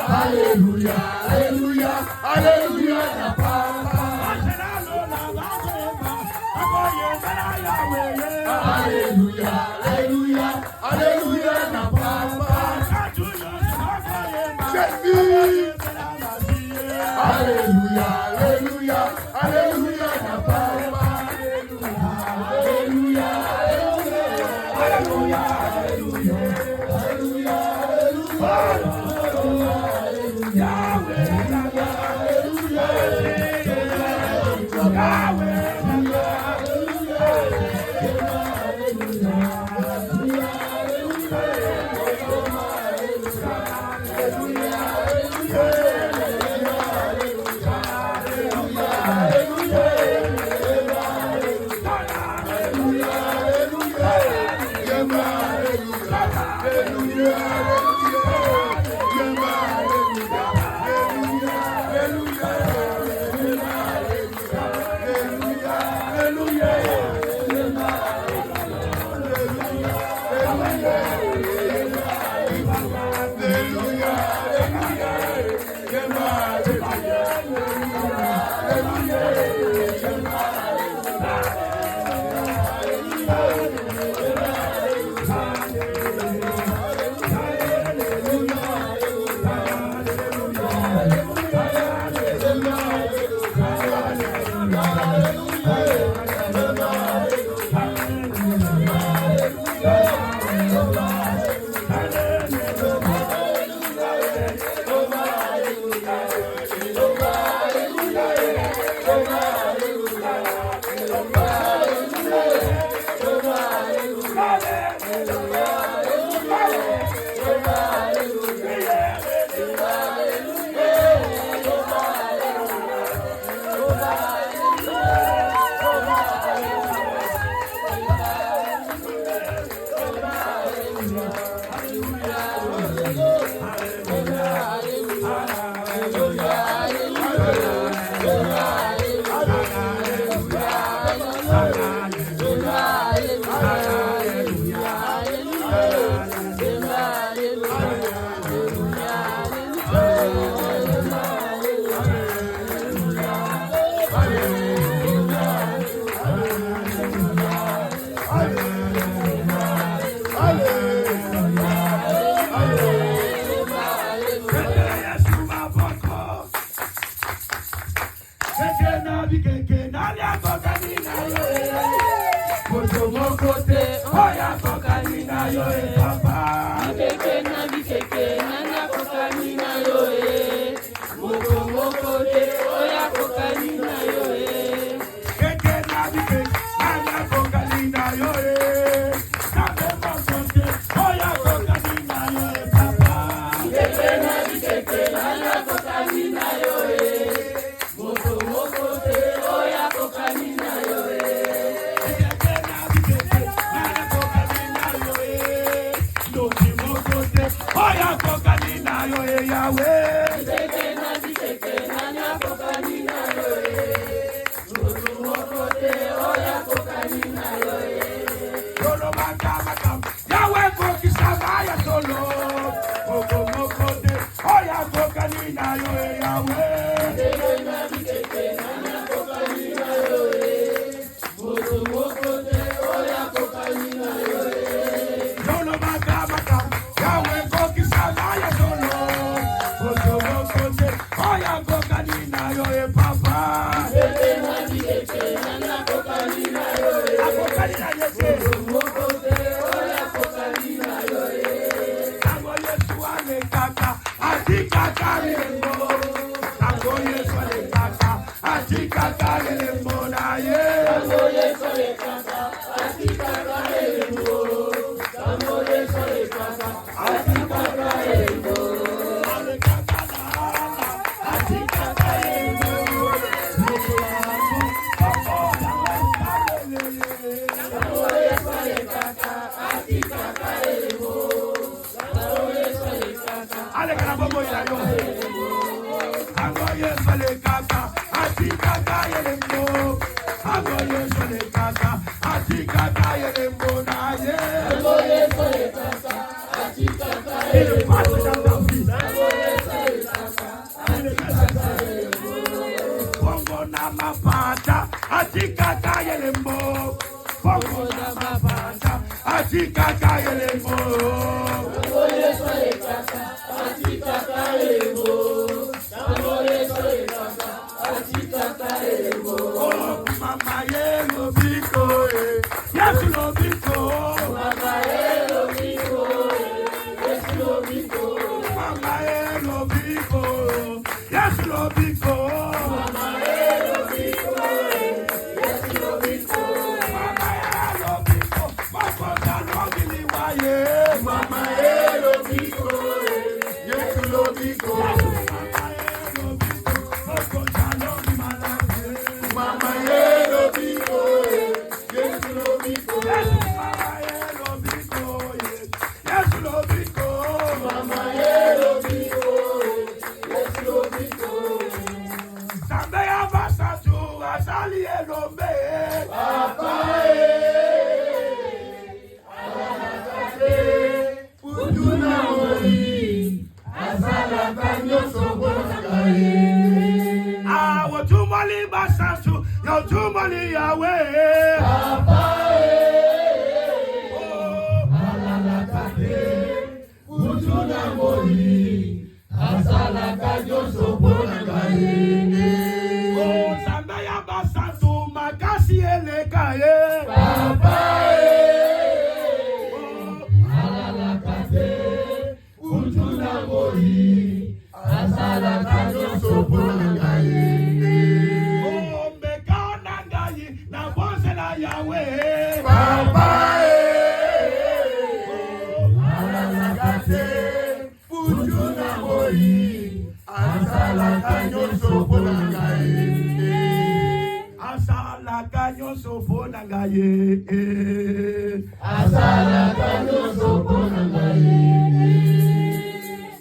Alléluia, Alléluia, Alléluia, na papa. Alléluia, Alléluia, Alléluia, na papa. Jésus. Alléluia, Alléluia, Alléluia, na papa. Alléluia, Alléluia, Alléluia, Alléluia, Alléluia.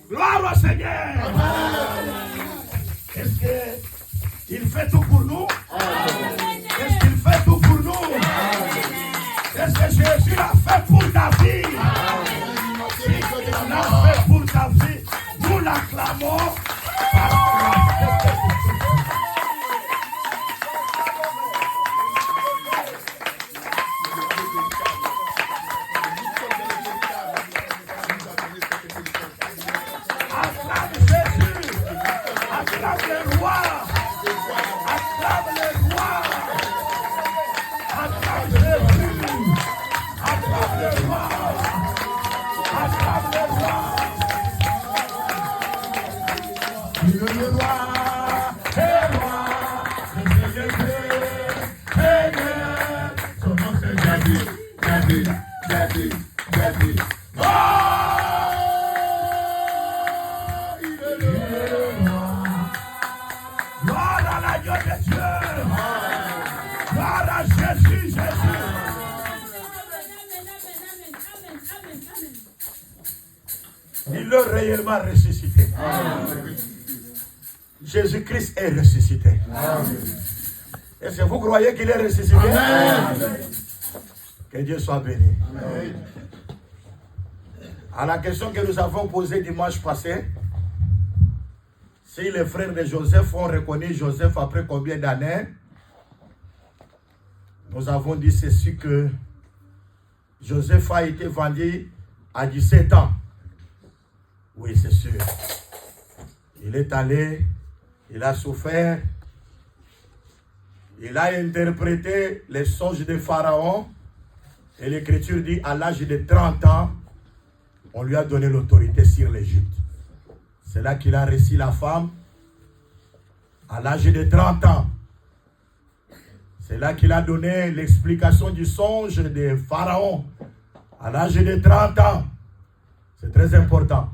Gloire au Seigneur. Est-ce qu'il fait tout pour nous? Est-ce qu'il fait tout pour nous? Est-ce que Jésus l'a fait pour ta vie? Il l'a fait pour ta vie. Nous l'acclamons. Il est réellement ressuscité. Jésus-Christ est ressuscité. Est-ce que vous croyez qu'il est ressuscité? Amen. Que Dieu soit béni. Amen. À la question que nous avons posée dimanche passé, si les frères de Joseph ont reconnu Joseph après combien d'années, nous avons dit ceci que Joseph a été vendu à 17 ans. Oui, c'est sûr. Il est allé, il a souffert, il a interprété les songes de Pharaon, et l'Écriture dit à l'âge de 30 ans, on lui a donné l'autorité sur l'Égypte. C'est là qu'il a reçu la femme à l'âge de 30 ans. C'est là qu'il a donné l'explication du songe de Pharaon à l'âge de 30 ans. C'est très important.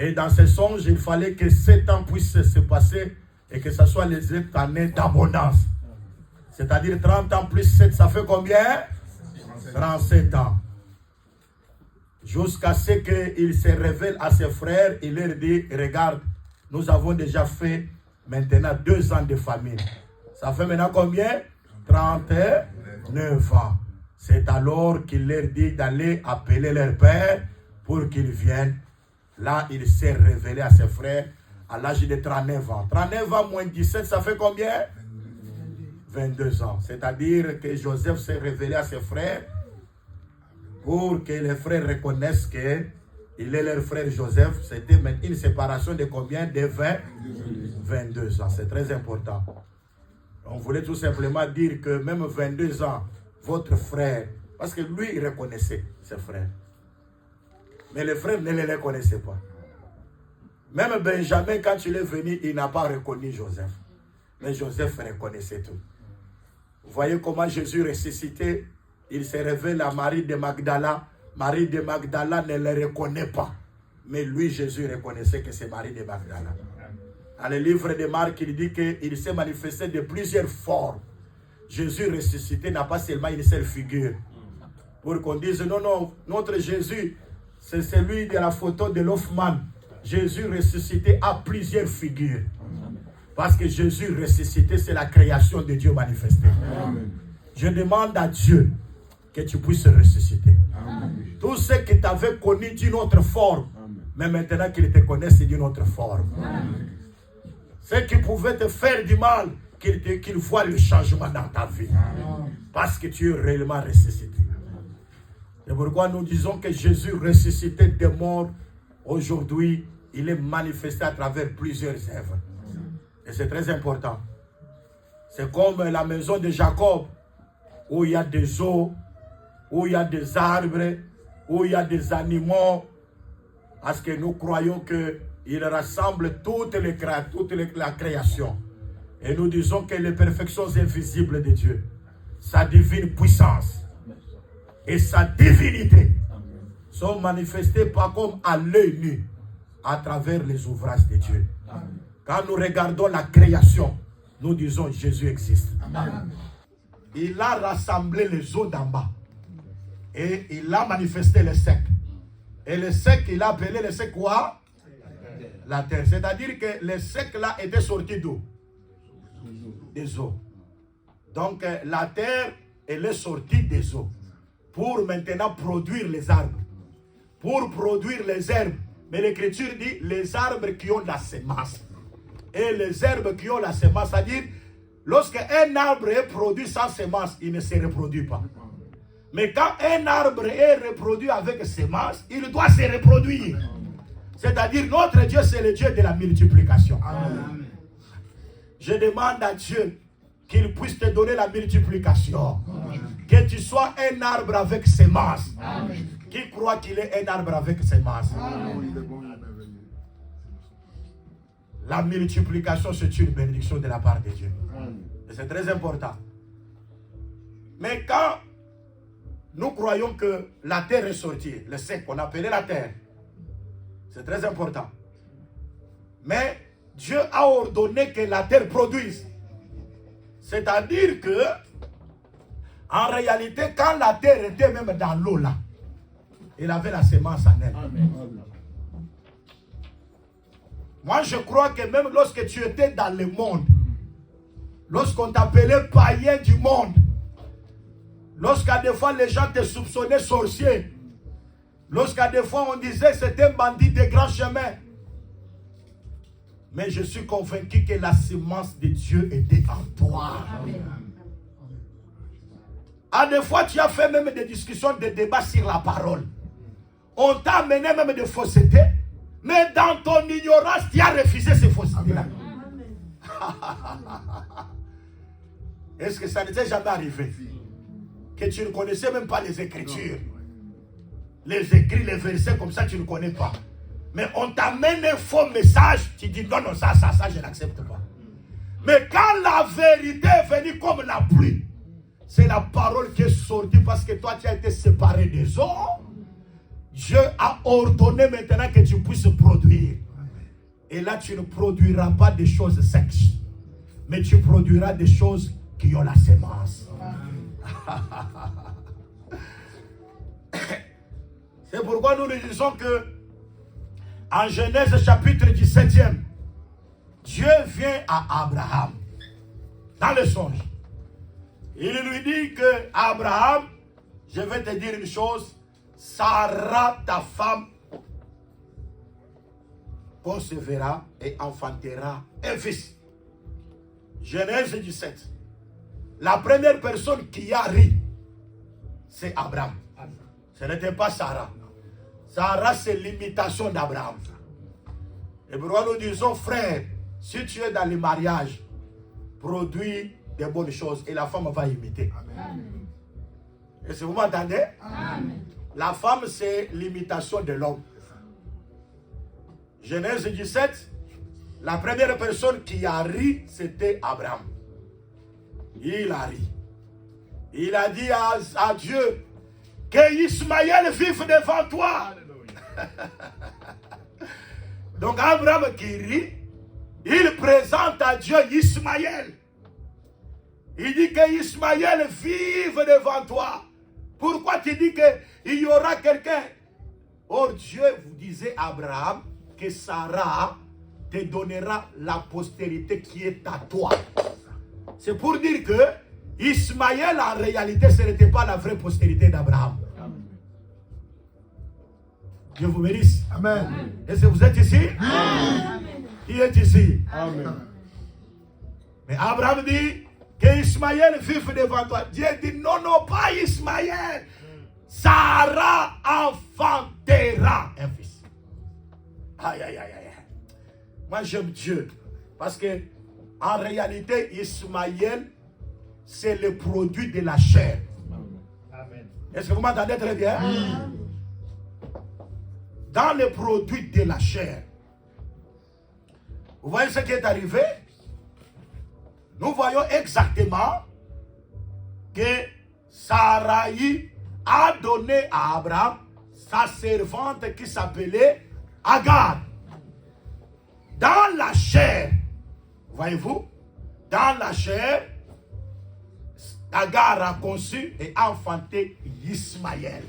Et dans ce songe, il fallait que 7 ans puissent se passer et que ce soit les 7 années d'abondance. C'est-à-dire 30 ans plus 7, ça fait combien? 37 ans. Jusqu'à ce qu'il se révèle à ses frères, il leur dit, regarde, nous avons déjà fait maintenant 2 ans de famine. Ça fait maintenant combien? 39 ans. C'est alors qu'il leur dit d'aller appeler leur père pour qu'ils viennent. Là, il s'est révélé à ses frères à l'âge de 39 ans. 39 ans moins 17, ça fait combien? 22 ans. C'est-à-dire que Joseph s'est révélé à ses frères pour que les frères reconnaissent qu'il est leur frère Joseph. C'était une séparation de combien? De 22 ans. C'est très important. On voulait tout simplement dire que même 22 ans, votre frère, parce que lui, il reconnaissait ses frères. Mais les frères ne les connaissaient pas. Même Benjamin, quand il est venu, il n'a pas reconnu Joseph. Mais Joseph reconnaissait tout. Vous voyez comment Jésus ressuscité, il se révèle à Marie de Magdala. Marie de Magdala ne le reconnaît pas. Mais lui, Jésus reconnaissait que c'est Marie de Magdala. Dans le livre de Marc, il dit qu'il s'est manifesté de plusieurs formes. Jésus ressuscité n'a pas seulement une seule figure. Pour qu'on dise, non, non, notre Jésus, c'est celui de la photo de l'Hoffmann. Jésus ressuscité a plusieurs figures. Parce que Jésus ressuscité, c'est la création de Dieu manifestée. Amen. Je demande à Dieu que tu puisses ressusciter. Tous ceux qui t'avaient connu d'une autre forme, mais maintenant qu'ils te connaissent d'une autre forme. Amen. Ceux qui pouvaient te faire du mal, qu'ils voient le changement dans ta vie. Amen. Parce que tu es réellement ressuscité. C'est pourquoi nous disons que Jésus ressuscité des morts, aujourd'hui, il est manifesté à travers plusieurs œuvres. Et c'est très important. C'est comme la maison de Jacob, où il y a des eaux, où il y a des arbres, où il y a des animaux. Parce que nous croyons qu'il rassemble toute la création. Et nous disons que les perfections invisibles de Dieu, sa divine puissance et sa divinité sont manifestées pas comme à l'œil nu, à travers les ouvrages de Dieu. Quand nous regardons la création, nous disons Jésus existe. Amen. Il a rassemblé les eaux d'en bas. Et il a manifesté les secs. Et les secs, il a appelé les secs quoi? La terre. C'est-à-dire que les secs là étaient sortis d'où? Des eaux. Donc la terre, elle est sortie des eaux. Pour maintenant produire les arbres. Pour produire les herbes. Mais l'Écriture dit les arbres qui ont la semence. Et les herbes qui ont la semence, c'est-à-dire, lorsqu'un arbre est produit sans semence, il ne se reproduit pas. Mais quand un arbre est reproduit avec semence, il doit se reproduire. C'est-à-dire, notre Dieu, c'est le Dieu de la multiplication. Amen. Je demande à Dieu qu'il puisse te donner la multiplication. Amen. Que tu sois un arbre avec semence. Amen. Qui croit qu'il est un arbre avec semence? Amen. La multiplication, c'est une bénédiction de la part de Dieu. Et c'est très important. Mais quand nous croyons que la terre est sortie, le sec qu'on appelait la terre, c'est très important. Mais Dieu a ordonné que la terre produise. C'est-à-dire que, en réalité, quand la terre était même dans l'eau là, il avait la semence en elle. Amen. Moi, je crois que même lorsque tu étais dans le monde, lorsqu'on t'appelait païen du monde, lorsqu'à des fois les gens te soupçonnaient sorcier, lorsqu'à des fois on disait que c'était un bandit de grand chemin, mais je suis convaincu que la semence de Dieu était en toi. Amen. À des fois, tu as fait même des discussions, des débats sur la parole. On t'a amené même des faussetés. Mais dans ton ignorance, tu as refusé ces faussetés-là. Est-ce que ça ne t'est jamais arrivé? Que tu ne connaissais même pas les Écritures. Les écrits, les versets comme ça, tu ne connais pas. Mais on t'amène un faux message, tu dis non, non, ça, je n'accepte pas. Mais quand la vérité est venue comme la pluie, c'est la parole qui est sortie parce que toi, tu as été séparé des autres. Dieu a ordonné maintenant que tu puisses produire. Et là, tu ne produiras pas des choses sexes, mais tu produiras des choses qui ont la semence. C'est pourquoi nous disons que en Genèse chapitre 17e, Dieu vient à Abraham dans le songe. Il lui dit que Abraham, je vais te dire une chose, Sarah, ta femme, concevra et enfantera un fils. Genèse 17. La première personne qui a ri, c'est Abraham. Ce n'était pas Sarah. Sarah, c'est l'imitation d'Abraham. Et pourquoi nous disons, frère, si tu es dans le mariage, produis des bonnes choses et la femme va imiter. Amen. Est-ce que vous m'entendez? Amen. La femme, c'est l'imitation de l'homme. Genèse 17, la première personne qui a ri, c'était Abraham. Il a ri. Il a dit à Dieu, que Ismaël vive devant toi. Donc Abraham qui rit, il présente à Dieu Ismaël. Il dit que Ismaël vive devant toi. Pourquoi tu dis qu'il y aura quelqu'un? Or Dieu vous disait à Abraham que Sarah te donnera la postérité qui est à toi. C'est pour dire que Ismaël en réalité ce n'était pas la vraie postérité d'Abraham. Dieu vous bénisse. Amen. Est-ce que vous êtes ici? Amen. Qui est ici? Amen. Mais Abraham dit que Ismaël vive devant toi. Dieu dit non, non, pas Ismaël. Sarah enfantera un fils. Aïe, aïe, aïe, aïe. Moi j'aime Dieu. Parce que en réalité, Ismaël, c'est le produit de la chair. Amen. Est-ce que vous m'entendez très bien? Amen. Dans le produit de la chair. Vous voyez ce qui est arrivé? Nous voyons exactement que Sarai a donné à Abraham sa servante qui s'appelait Agar. Dans la chair, voyez-vous, dans la chair, Agar a conçu et enfanté Ismaël.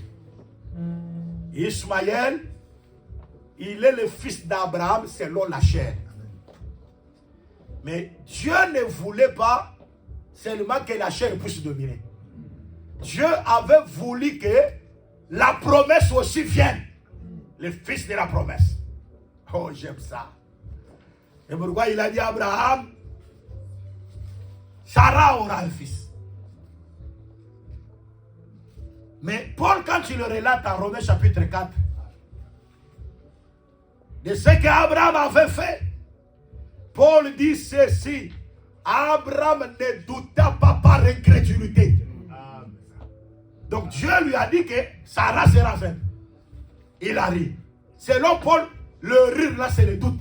Ismaël, il est le fils d'Abraham selon la chair. Mais Dieu ne voulait pas seulement que la chair puisse dominer. Dieu avait voulu que la promesse aussi vienne. Le fils de la promesse. Oh, j'aime ça. Et pourquoi il a dit à Abraham, Sarah aura un fils. Mais Paul, quand il le relate en Romains chapitre 4, de ce qu'Abraham avait fait, Paul dit ceci: Abraham ne douta pas par incrédulité. Donc Dieu lui a dit que Sarah sera enceinte. Il a ri. Selon Paul, le rire là c'est le doute.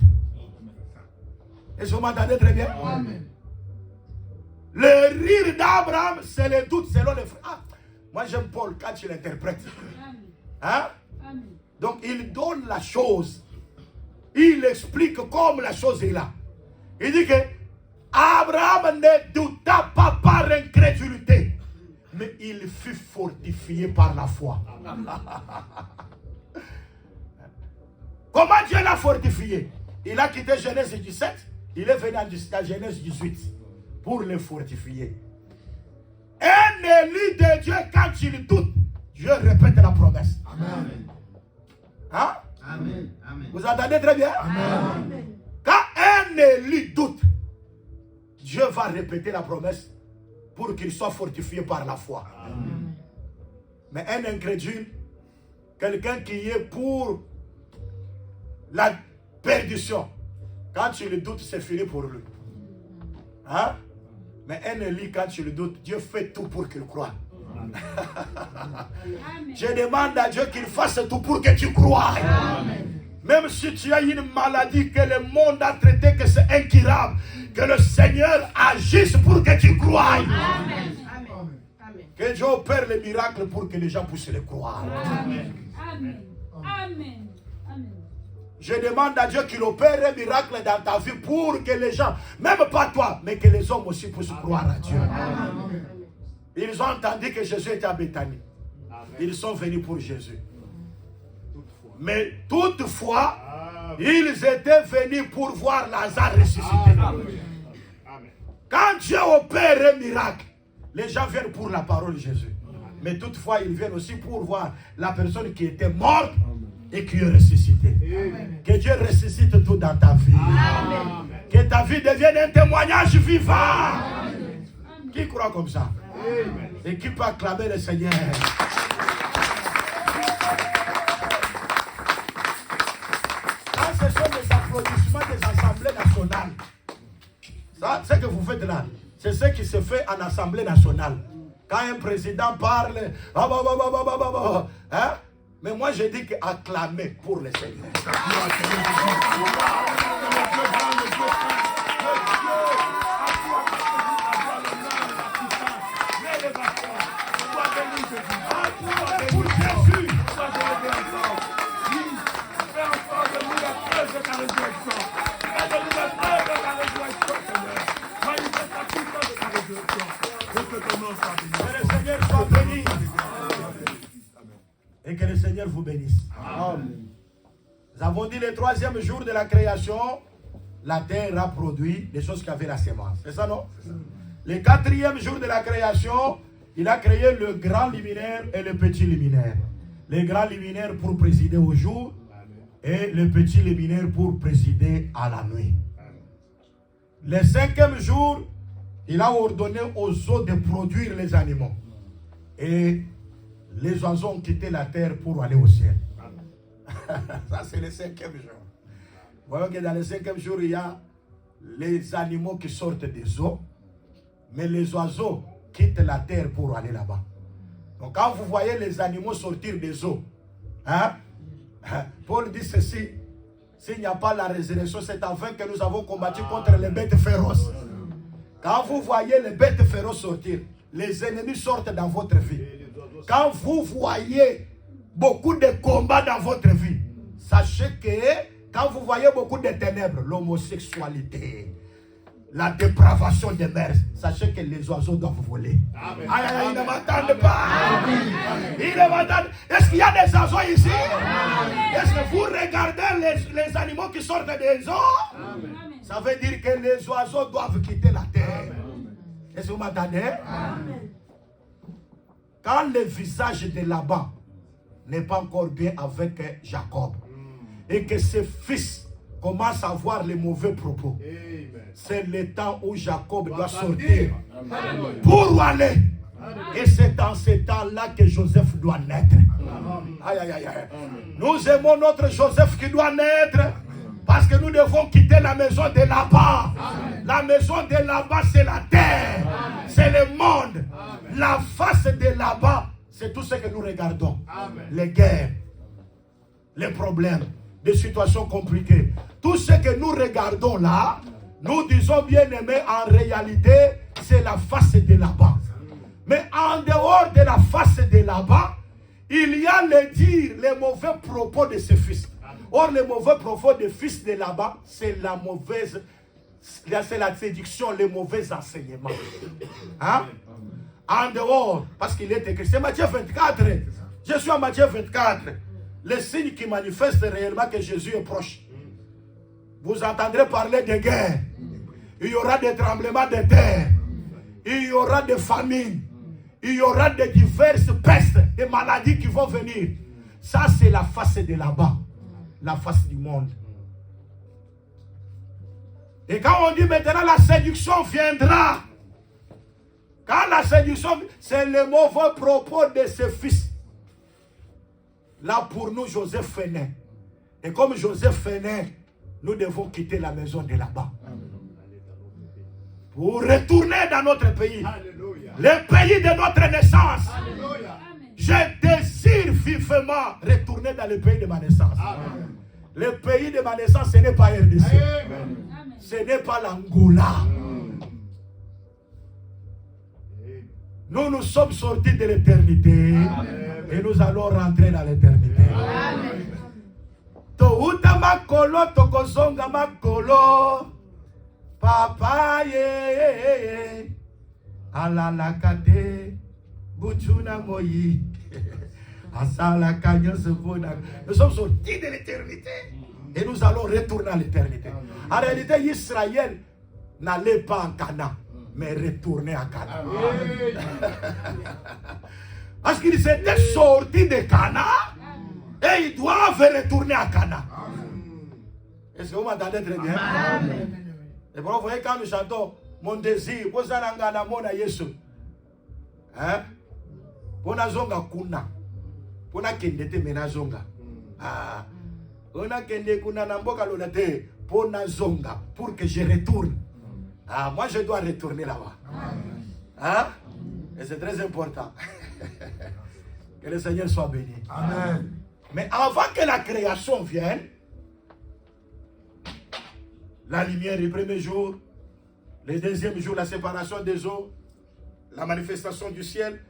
Est-ce que vous m'entendez très bien? Amen. Le rire d'Abraham c'est le doute selon les frères. Ah, moi j'aime Paul quand il interprète. Hein? Amen. Donc il donne la chose. Il explique comme la chose est là. Il dit que Abraham ne douta pas par incrédulité, mais il fut fortifié par la foi. Comment Dieu l'a fortifié? Il a quitté Genèse 17, il est venu à Genèse 18 pour le fortifier. Un élu de Dieu, quand il doute, Dieu répète la promesse. Amen. Hein? Amen. Amen. Vous entendez très bien? Amen. Quand un élu doute, Dieu va répéter la promesse pour qu'il soit fortifié par la foi. Amen. Mais un incrédule, quelqu'un qui est pour la perdition, quand tu le doutes, c'est fini pour lui. Hein? Mais un élu, quand tu le doutes, Dieu fait tout pour qu'il croie. Je demande à Dieu qu'il fasse tout pour que tu crois. Amen. Même si tu as une maladie que le monde a traité que c'est incurable, que le Seigneur agisse pour que tu crois. Amen. Amen. Que Dieu opère les miracles pour que les gens puissent les croire. Amen. Amen. Amen. Amen. Je demande à Dieu qu'il opère un miracle dans ta vie pour que les gens, même pas toi, mais que les hommes aussi puissent croire à Dieu. Amen. Ils ont entendu que Jésus était à Béthanie. Ils sont venus pour Jésus. Mais toutefois, ils étaient venus pour voir Lazare ressuscité. Quand Dieu opère un miracle, les gens viennent pour la parole de Jésus. Mais toutefois, ils viennent aussi pour voir la personne qui était morte et qui est ressuscitée. Que Dieu ressuscite tout dans ta vie. Amen. Que ta vie devienne un témoignage vivant. Amen. Qui croit comme ça? Amen. Et qui peut acclamer le Seigneur? déclenchement des assemblées nationales. Ça, ce que vous faites là, c'est ce qui se fait en Assemblée nationale. Quand un président parle, hein? Mais moi je dis qu'acclamer pour le Seigneur. Et que le Seigneur vous bénisse. Amen. Nous avons dit le troisième jour de la création, la terre a produit des choses qui avaient la sémence. C'est ça, non? Le quatrième jour de la création, il a créé le grand luminaire et le petit luminaire. Le grand luminaire pour présider au jour et le petit luminaire pour présider à la nuit. Le cinquième jour, il a ordonné aux eaux de produire les animaux. Et les oiseaux ont quitté la terre pour aller au ciel. Ça, c'est le cinquième jour. Vous voyez que dans le cinquième jour, il y a les animaux qui sortent des eaux, mais les oiseaux quittent la terre pour aller là-bas. Donc, quand vous voyez les animaux sortir des eaux, hein, Paul dit ceci: s'il n'y a pas la résurrection, c'est afin que nous avons combattu contre les bêtes féroces. Quand vous voyez les bêtes féroces sortir, les ennemis sortent dans votre vie. Quand vous voyez beaucoup de combats dans votre vie, sachez que quand vous voyez beaucoup de ténèbres, l'homosexualité, la dépravation des mers, sachez que les oiseaux doivent voler. Amen. Aïe, aïe, ils ne m'entendent pas. Ils ne m'entendent. Est-ce qu'il y a des oiseaux ici? Est-ce que vous regardez les animaux qui sortent des eaux? Amen. Ça veut dire que les oiseaux doivent quitter la terre. Est-ce que vous m'entendez? Amen. Quand le visage de Laban n'est pas encore bien avec Jacob, et que ses fils commencent à avoir les mauvais propos, c'est le temps où Jacob doit sortir pour aller. Et c'est dans ce temps-là que Joseph doit naître. Aïe, aïe, aïe, aïe. Nous aimons notre Joseph qui doit naître, parce que nous devons quitter la maison de Laban. La maison de Laban, c'est la terre, c'est le monde. La face de Laban, c'est tout ce que nous regardons. Les guerres, les problèmes, des situations compliquées. Tout ce que nous regardons là, nous disons bien aimé, en réalité, c'est la face de Laban. Mais en dehors de la face de Laban, il y a les dires, les mauvais propos de ses fils. Or, les mauvais propos des fils de Laban, c'est la mauvaise, c'est la séduction, les mauvais enseignements. Hein? En dehors, parce qu'il est écrit, c'est Matthieu 24. Je suis en Matthieu 24. Le signe qui manifeste réellement que Jésus est proche. Vous entendrez parler de guerre. Il y aura des tremblements de terre. Il y aura des famines. Il y aura de diverses pestes, des maladies qui vont venir. Ça, c'est la face de là-bas. La face du monde. Et quand on dit maintenant la séduction viendra, quand la séduction, c'est le mauvais propos de ses fils. Là pour nous, Joseph est né. Et comme Joseph est né, nous devons quitter la maison de là-bas. Pour retourner dans notre pays. Alléluia. Le pays de notre naissance. Alléluia. Je désire vivement retourner dans le pays de ma naissance. Amen. Le pays de ma naissance, ce n'est pas RDC. Amen. Ce n'est pas l'Angola. Nous sommes sortis de l'éternité. Et nous allons rentrer dans l'éternité. Touta makolo, tokozonga makolo. Papa ye. Alalakade. Butuna moyi. Asala kanyo sebona. Nous sommes sortis de l'éternité. Et nous allons retourner à l'éternité. En réalité, Israël n'allait pas en Canaan, mais retourner à Canaan. Parce qu'ils étaient sortis de Canaan et ils doivent retourner à Canaan. Est-ce que vous m'entendez très bien? Et vous voyez quand nous chantons mon désir, vous allez en mona Yesu. Hein? Pour zonga kuna. Pour na kende te mena zonga. Ah. On a kende kuna na mboka lonate. Ponazonga, pour que je retourne. Ah, moi je dois retourner là-bas. Hein? Et c'est très important. Que le Seigneur soit béni. Amen. Mais avant que la création vienne, la lumière le premier jour, le deuxième jour, la séparation des eaux, la manifestation du ciel,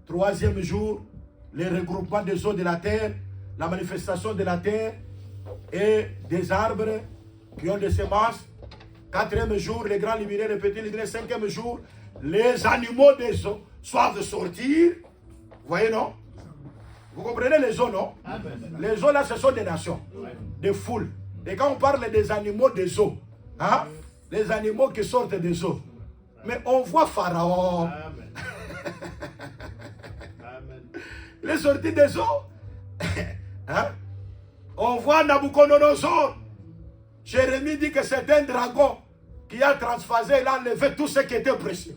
troisième jour, le regroupement des eaux de la terre, la manifestation de la terre et des arbres qui ont des semences. Quatrième jour, les grands luminaires, les petits luminaires. Cinquième jour, les animaux des eaux doivent sortir. Vous voyez, non? Vous comprenez les eaux, non? Les eaux, là, ce sont des nations, des foules. Et quand on parle des animaux des eaux, hein, les animaux qui sortent des eaux. Mais on voit Pharaon. Il est sorti des eaux. Hein? On voit Nabucodonosor. Jérémie dit que c'est un dragon qui a transphasé, il a enlevé tout ce qui était précieux.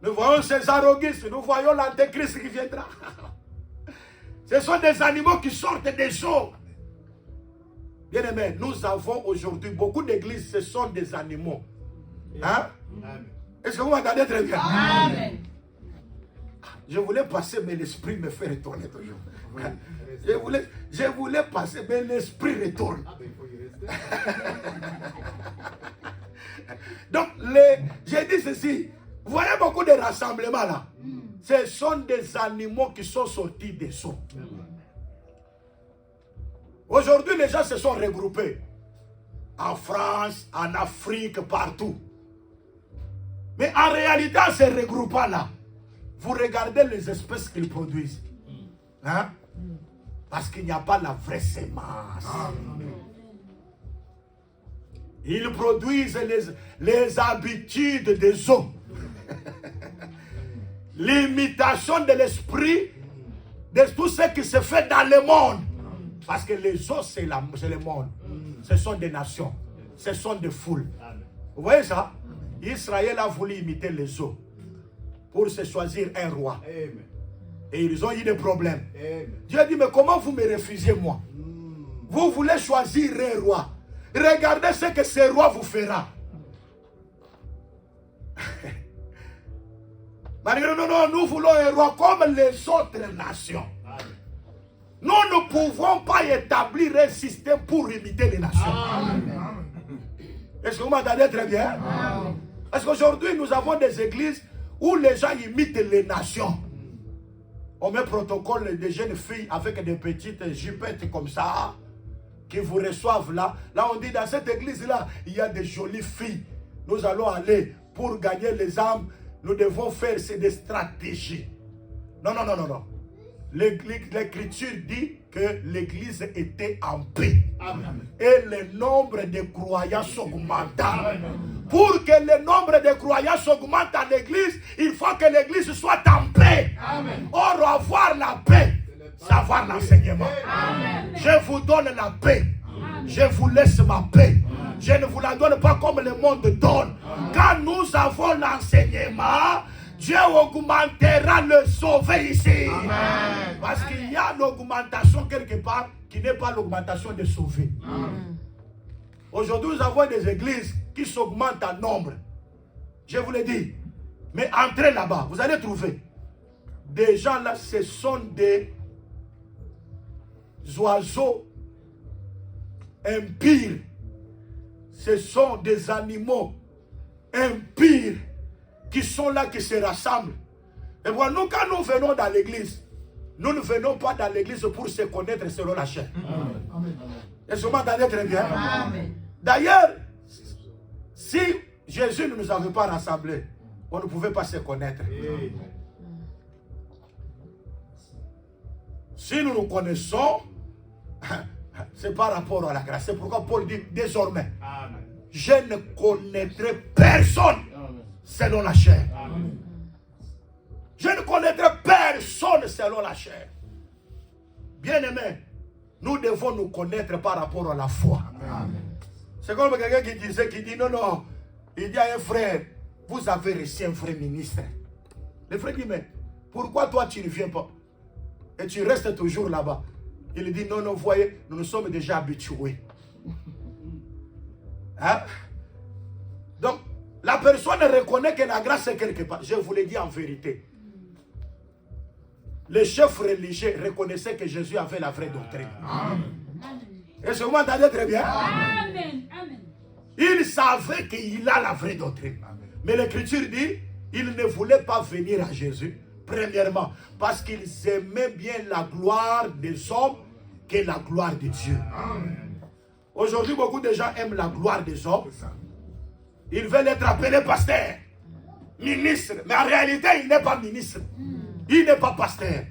Nous voyons César Auguste, nous voyons l'antéchrist qui viendra. Ce sont des animaux qui sortent des eaux. Bien aimé, nous avons aujourd'hui beaucoup d'églises, ce sont des animaux. Hein? Est-ce que vous m'entendez très bien? Amen. Je voulais passer, mais l'esprit me fait retourner toujours. Je voulais passer, mais l'esprit retourne. Donc, j'ai dit ceci. Vous voyez beaucoup de rassemblements là. Ce sont des animaux qui sont sortis des eaux. Aujourd'hui, les gens se sont regroupés. En France, en Afrique, partout. Mais en réalité, en se regroupant là, vous regardez les espèces qu'ils produisent. Hein? Parce qu'il n'y a pas la vraie sémence. Ils produisent les habitudes des eaux. L'imitation de l'esprit de tout ce qui se fait dans le monde. Parce que les eaux, c'est le monde. Ce sont des nations. Ce sont des foules. Vous voyez ça? Israël a voulu imiter les eaux pour se choisir un roi. Et ils ont eu des problèmes. Dieu a dit, mais comment vous me refusez moi? Vous voulez choisir un roi. Regardez ce que ce roi vous fera. Non, nous voulons un roi comme les autres nations. Nous ne pouvons pas établir un système pour imiter les nations. Est-ce que vous m'entendez très bien? Parce qu'aujourd'hui, nous avons des églises où les gens imitent les nations. On met protocole des jeunes filles avec des petites jupettes comme ça, qui vous reçoivent là. Là, on dit, dans cette église-là, il y a des jolies filles. Nous allons aller pour gagner les âmes. Nous devons faire des stratégies. Non. L'Écriture dit que l'Église était en paix. Amen. Et le nombre de croyants s'augmenta. Pour que le nombre de croyants s'augmente à l'Église, il faut que l'Église soit en paix. Amen. Or, avoir la paix, savoir l'enseignement. Je vous donne la paix. Je vous laisse ma paix. Je ne vous la donne pas comme le monde donne. Quand nous avons l'enseignement, Dieu augmentera le sauvé ici. Amen. Parce qu'il y a l'augmentation quelque part qui n'est pas l'augmentation des sauvés. Aujourd'hui, nous avons des églises qui s'augmentent en nombre. Je vous l'ai dit. Mais entrez là-bas, vous allez trouver. Des gens là, ce sont des oiseaux impurs. Ce sont des animaux impurs qui sont là, qui se rassemblent. Et voilà, nous, quand nous venons dans l'église, nous ne venons pas dans l'église pour se connaître selon la chair. Est-ce que vous m'entendez très bien? D'ailleurs, si Jésus ne nous avait pas rassemblés, on ne pouvait pas se connaître. Si nous nous connaissons, c'est par rapport à la grâce. C'est pourquoi Paul dit désormais, je ne connaîtrai personne selon la chair. Je ne connaîtrai personne selon la chair. Bien-aimés, nous devons nous connaître par rapport à la foi. C'est comme quelqu'un qui dit non, il dit à un frère, vous avez reçu un vrai ministre. Le frère dit, mais pourquoi toi tu ne viens pas? Et tu restes toujours là-bas. Il dit, non, voyez, nous nous sommes déjà habitués. Hein? Donc, la personne reconnaît que la grâce est quelque part. Je vous l'ai dit en vérité. Les chefs religieux reconnaissaient que Jésus avait la vraie doctrine. Est-ce que vous m'entendez très bien? Amen. Amen. Il savait qu'il a la vraie doctrine. Mais l'Écriture dit, il ne voulait pas venir à Jésus, premièrement, parce qu'ils aimaient bien la gloire des hommes que la gloire de Dieu. Aujourd'hui, beaucoup de gens aiment la gloire des hommes. Ils veulent être appelés pasteur, ministre. Mais en réalité, il n'est pas ministre. Il n'est pas pasteur.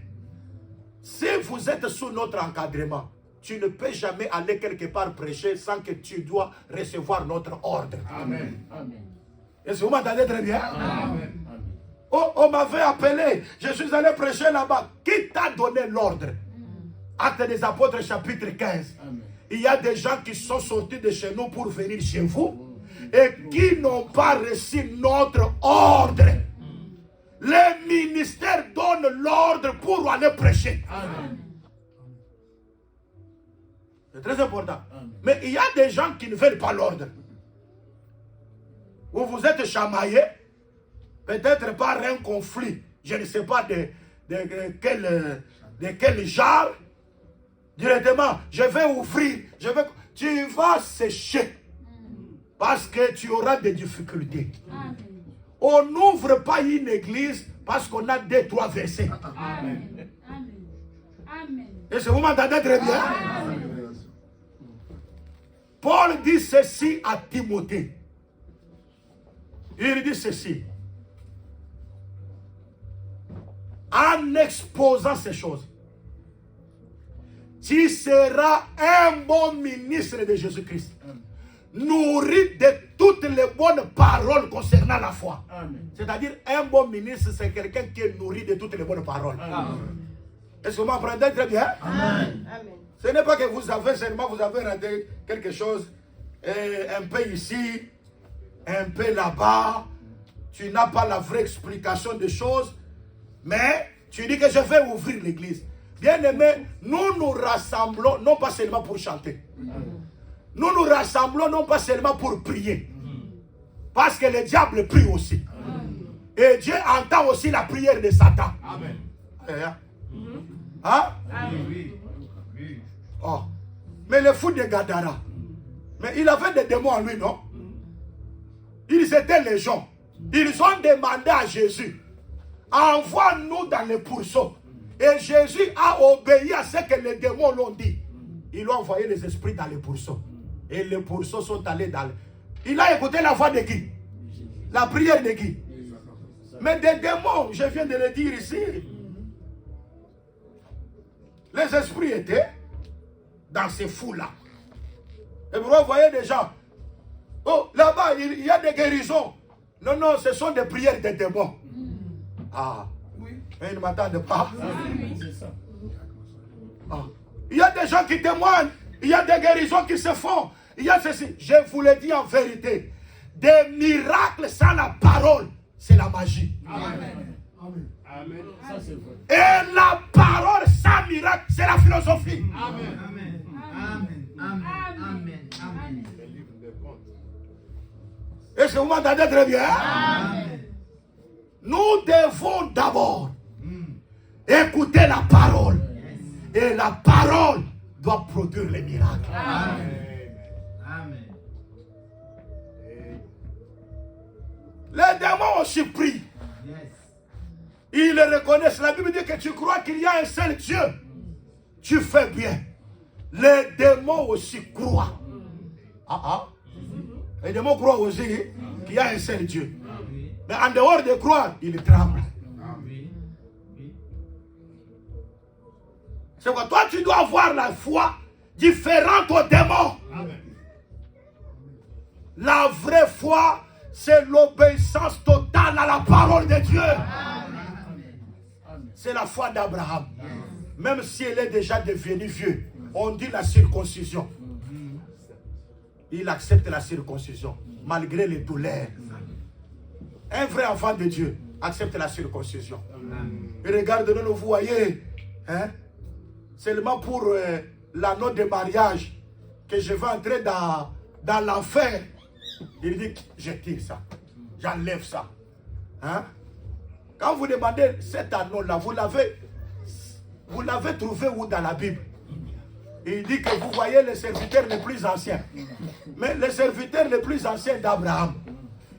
Si vous êtes sous notre encadrement, tu ne peux jamais aller quelque part prêcher sans que tu dois recevoir notre ordre. Amen. Est-ce que vous m'entendez très bien? Amen. Oh, on m'avait appelé. Je suis allé prêcher là-bas. Qui t'a donné l'ordre? Actes des Apôtres, chapitre 15. Amen. Il y a des gens qui sont sortis de chez nous pour venir chez vous et qui n'ont pas reçu notre ordre. Le ministère donne l'ordre pour aller prêcher. Amen. C'est très important. Amen. Mais il y a des gens qui ne veulent pas l'ordre. Vous vous êtes chamaillé, peut-être par un conflit, je ne sais pas de quel genre. Directement, je vais ouvrir, tu vas sécher parce que tu auras des difficultés. Amen. On n'ouvre pas une église parce qu'on a 2-3 versets. Amen. Amen. Amen. Est-ce que vous m'entendez très bien? Amen. Paul dit ceci à Timothée. Il dit ceci. En exposant ces choses, tu seras un bon ministre de Jésus-Christ, nourri de toutes les bonnes paroles concernant la foi. C'est-à-dire, un bon ministre, c'est quelqu'un qui est nourri de toutes les bonnes paroles. Est-ce que vous m'apprenez très bien? Amen. Ce n'est pas que vous avez seulement, vous avez raté quelque chose, un peu ici, un peu là-bas. Tu n'as pas la vraie explication des choses, mais tu dis que je vais ouvrir l'église. Bien-aimés, nous nous rassemblons non pas seulement pour chanter. Nous nous rassemblons non pas seulement pour prier. Parce que le diable prie aussi. Et Dieu entend aussi la prière de Satan. Amen. Hein? Oui. Oh. Mais le fou de Gadara, mais il avait des démons en lui, non? Ils étaient légions. Ils ont demandé à Jésus, envoie-nous dans les pourceaux. Et Jésus a obéi à ce que les démons l'ont dit. Il a envoyé les esprits dans les pourceaux. Et les pourceaux sont allés dans le... Il a écouté la voix de qui? La prière de qui? Mais des démons, je viens de le dire ici. Les esprits étaient dans ces fous-là. Et vous voyez des gens. Oh, là-bas, il y a des guérisons. Non, non, ce sont des prières des démons. Ah, oui. Mais ils ne m'attendent pas. Ah. Il y a des gens qui témoignent. Il y a des guérisons qui se font. Il y a ceci. Je vous le dis en vérité. Des miracles sans la parole, c'est la magie. Amen. Amen. Ça c'est vrai. Et la parole sans miracle, c'est la philosophie. Amen. Amen. Amen. Est-ce que vous m'entendez très bien? Amen. Nous devons d'abord écouter la parole. Et la parole doit produire les miracles. Amen. Les démons aussi prient. Ils le reconnaissent. La Bible dit que tu crois qu'il y a un seul Dieu. Tu fais bien. Les démons aussi croient. Les démons croient aussi qu'il y a un seul Dieu. Mais en dehors de croire, ils tremblent. C'est quoi? Toi, tu dois avoir la foi différente aux démons. La vraie foi, c'est l'obéissance totale à la parole de Dieu. C'est la foi d'Abraham. Même si elle est déjà devenue vieux, on dit la circoncision. Il accepte la circoncision, malgré les douleurs. Un vrai enfant de Dieu accepte la circoncision. Et regardez-nous, vous voyez, hein, seulement pour l'anneau de mariage, que je vais entrer dans l'enfer, il dit, je tire ça, j'enlève ça. Hein? Quand vous demandez cet anneau-là, vous l'avez trouvé où dans la Bible? Il dit que vous voyez les serviteurs les plus anciens. Mais les serviteurs les plus anciens d'Abraham,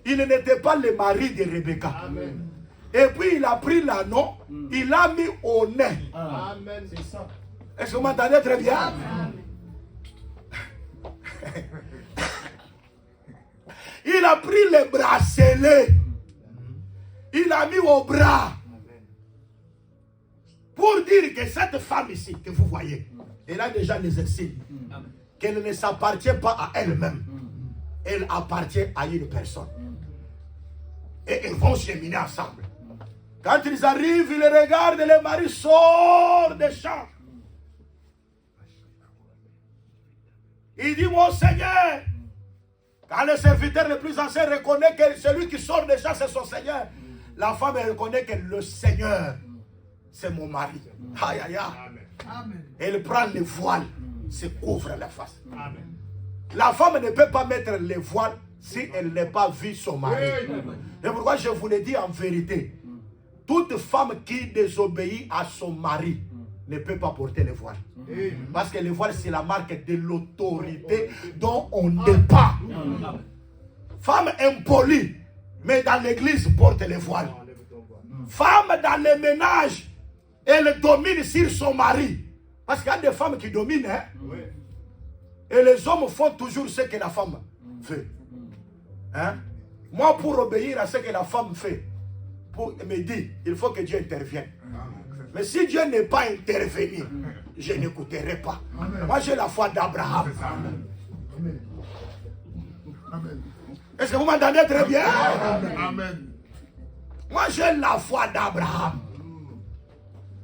il n'était pas le mari de Rebecca. Amen. Et puis il a pris l'anneau, il l'a mis au nez. Amen. C'est ça. Est-ce que vous m'entendez très bien? Amen. Il a pris le bracelet. Il l'a mis au bras. Pour dire que cette femme ici, que vous voyez, elle a déjà les signes. Qu'elle ne s'appartient pas à elle-même. Elle appartient à une personne. Et ils vont cheminer ensemble. Quand ils arrivent, ils regardent, le mari sort des champs. Il dit, mon Seigneur, quand le serviteur le plus ancien reconnaît que celui qui sort des champs, c'est son Seigneur, la femme reconnaît que le Seigneur, c'est mon mari. Aïe, aïe, aïe. Amen. Elle prend le voile, se couvre la face. Amen. La femme ne peut pas mettre le voile si elle n'a pas vu son mari. Et pourquoi je vous le dis en vérité, toute femme qui désobéit à son mari ne peut pas porter le voile. Parce que le voile, c'est la marque de l'autorité dont on dépend. Femme impolie, mais dans l'église, porte le voile. Femme dans le ménage, elle domine sur son mari. Parce qu'il y a des femmes qui dominent. Hein? Et les hommes font toujours ce que la femme fait. Hein? Moi, pour obéir à ce que la femme fait, pour me dire, il faut que Dieu intervienne. Mais si Dieu n'est pas intervenu, je n'écouterai pas. Moi, j'ai la foi d'Abraham. Est-ce que vous m'entendez très bien? Amen. Moi, j'ai la foi d'Abraham.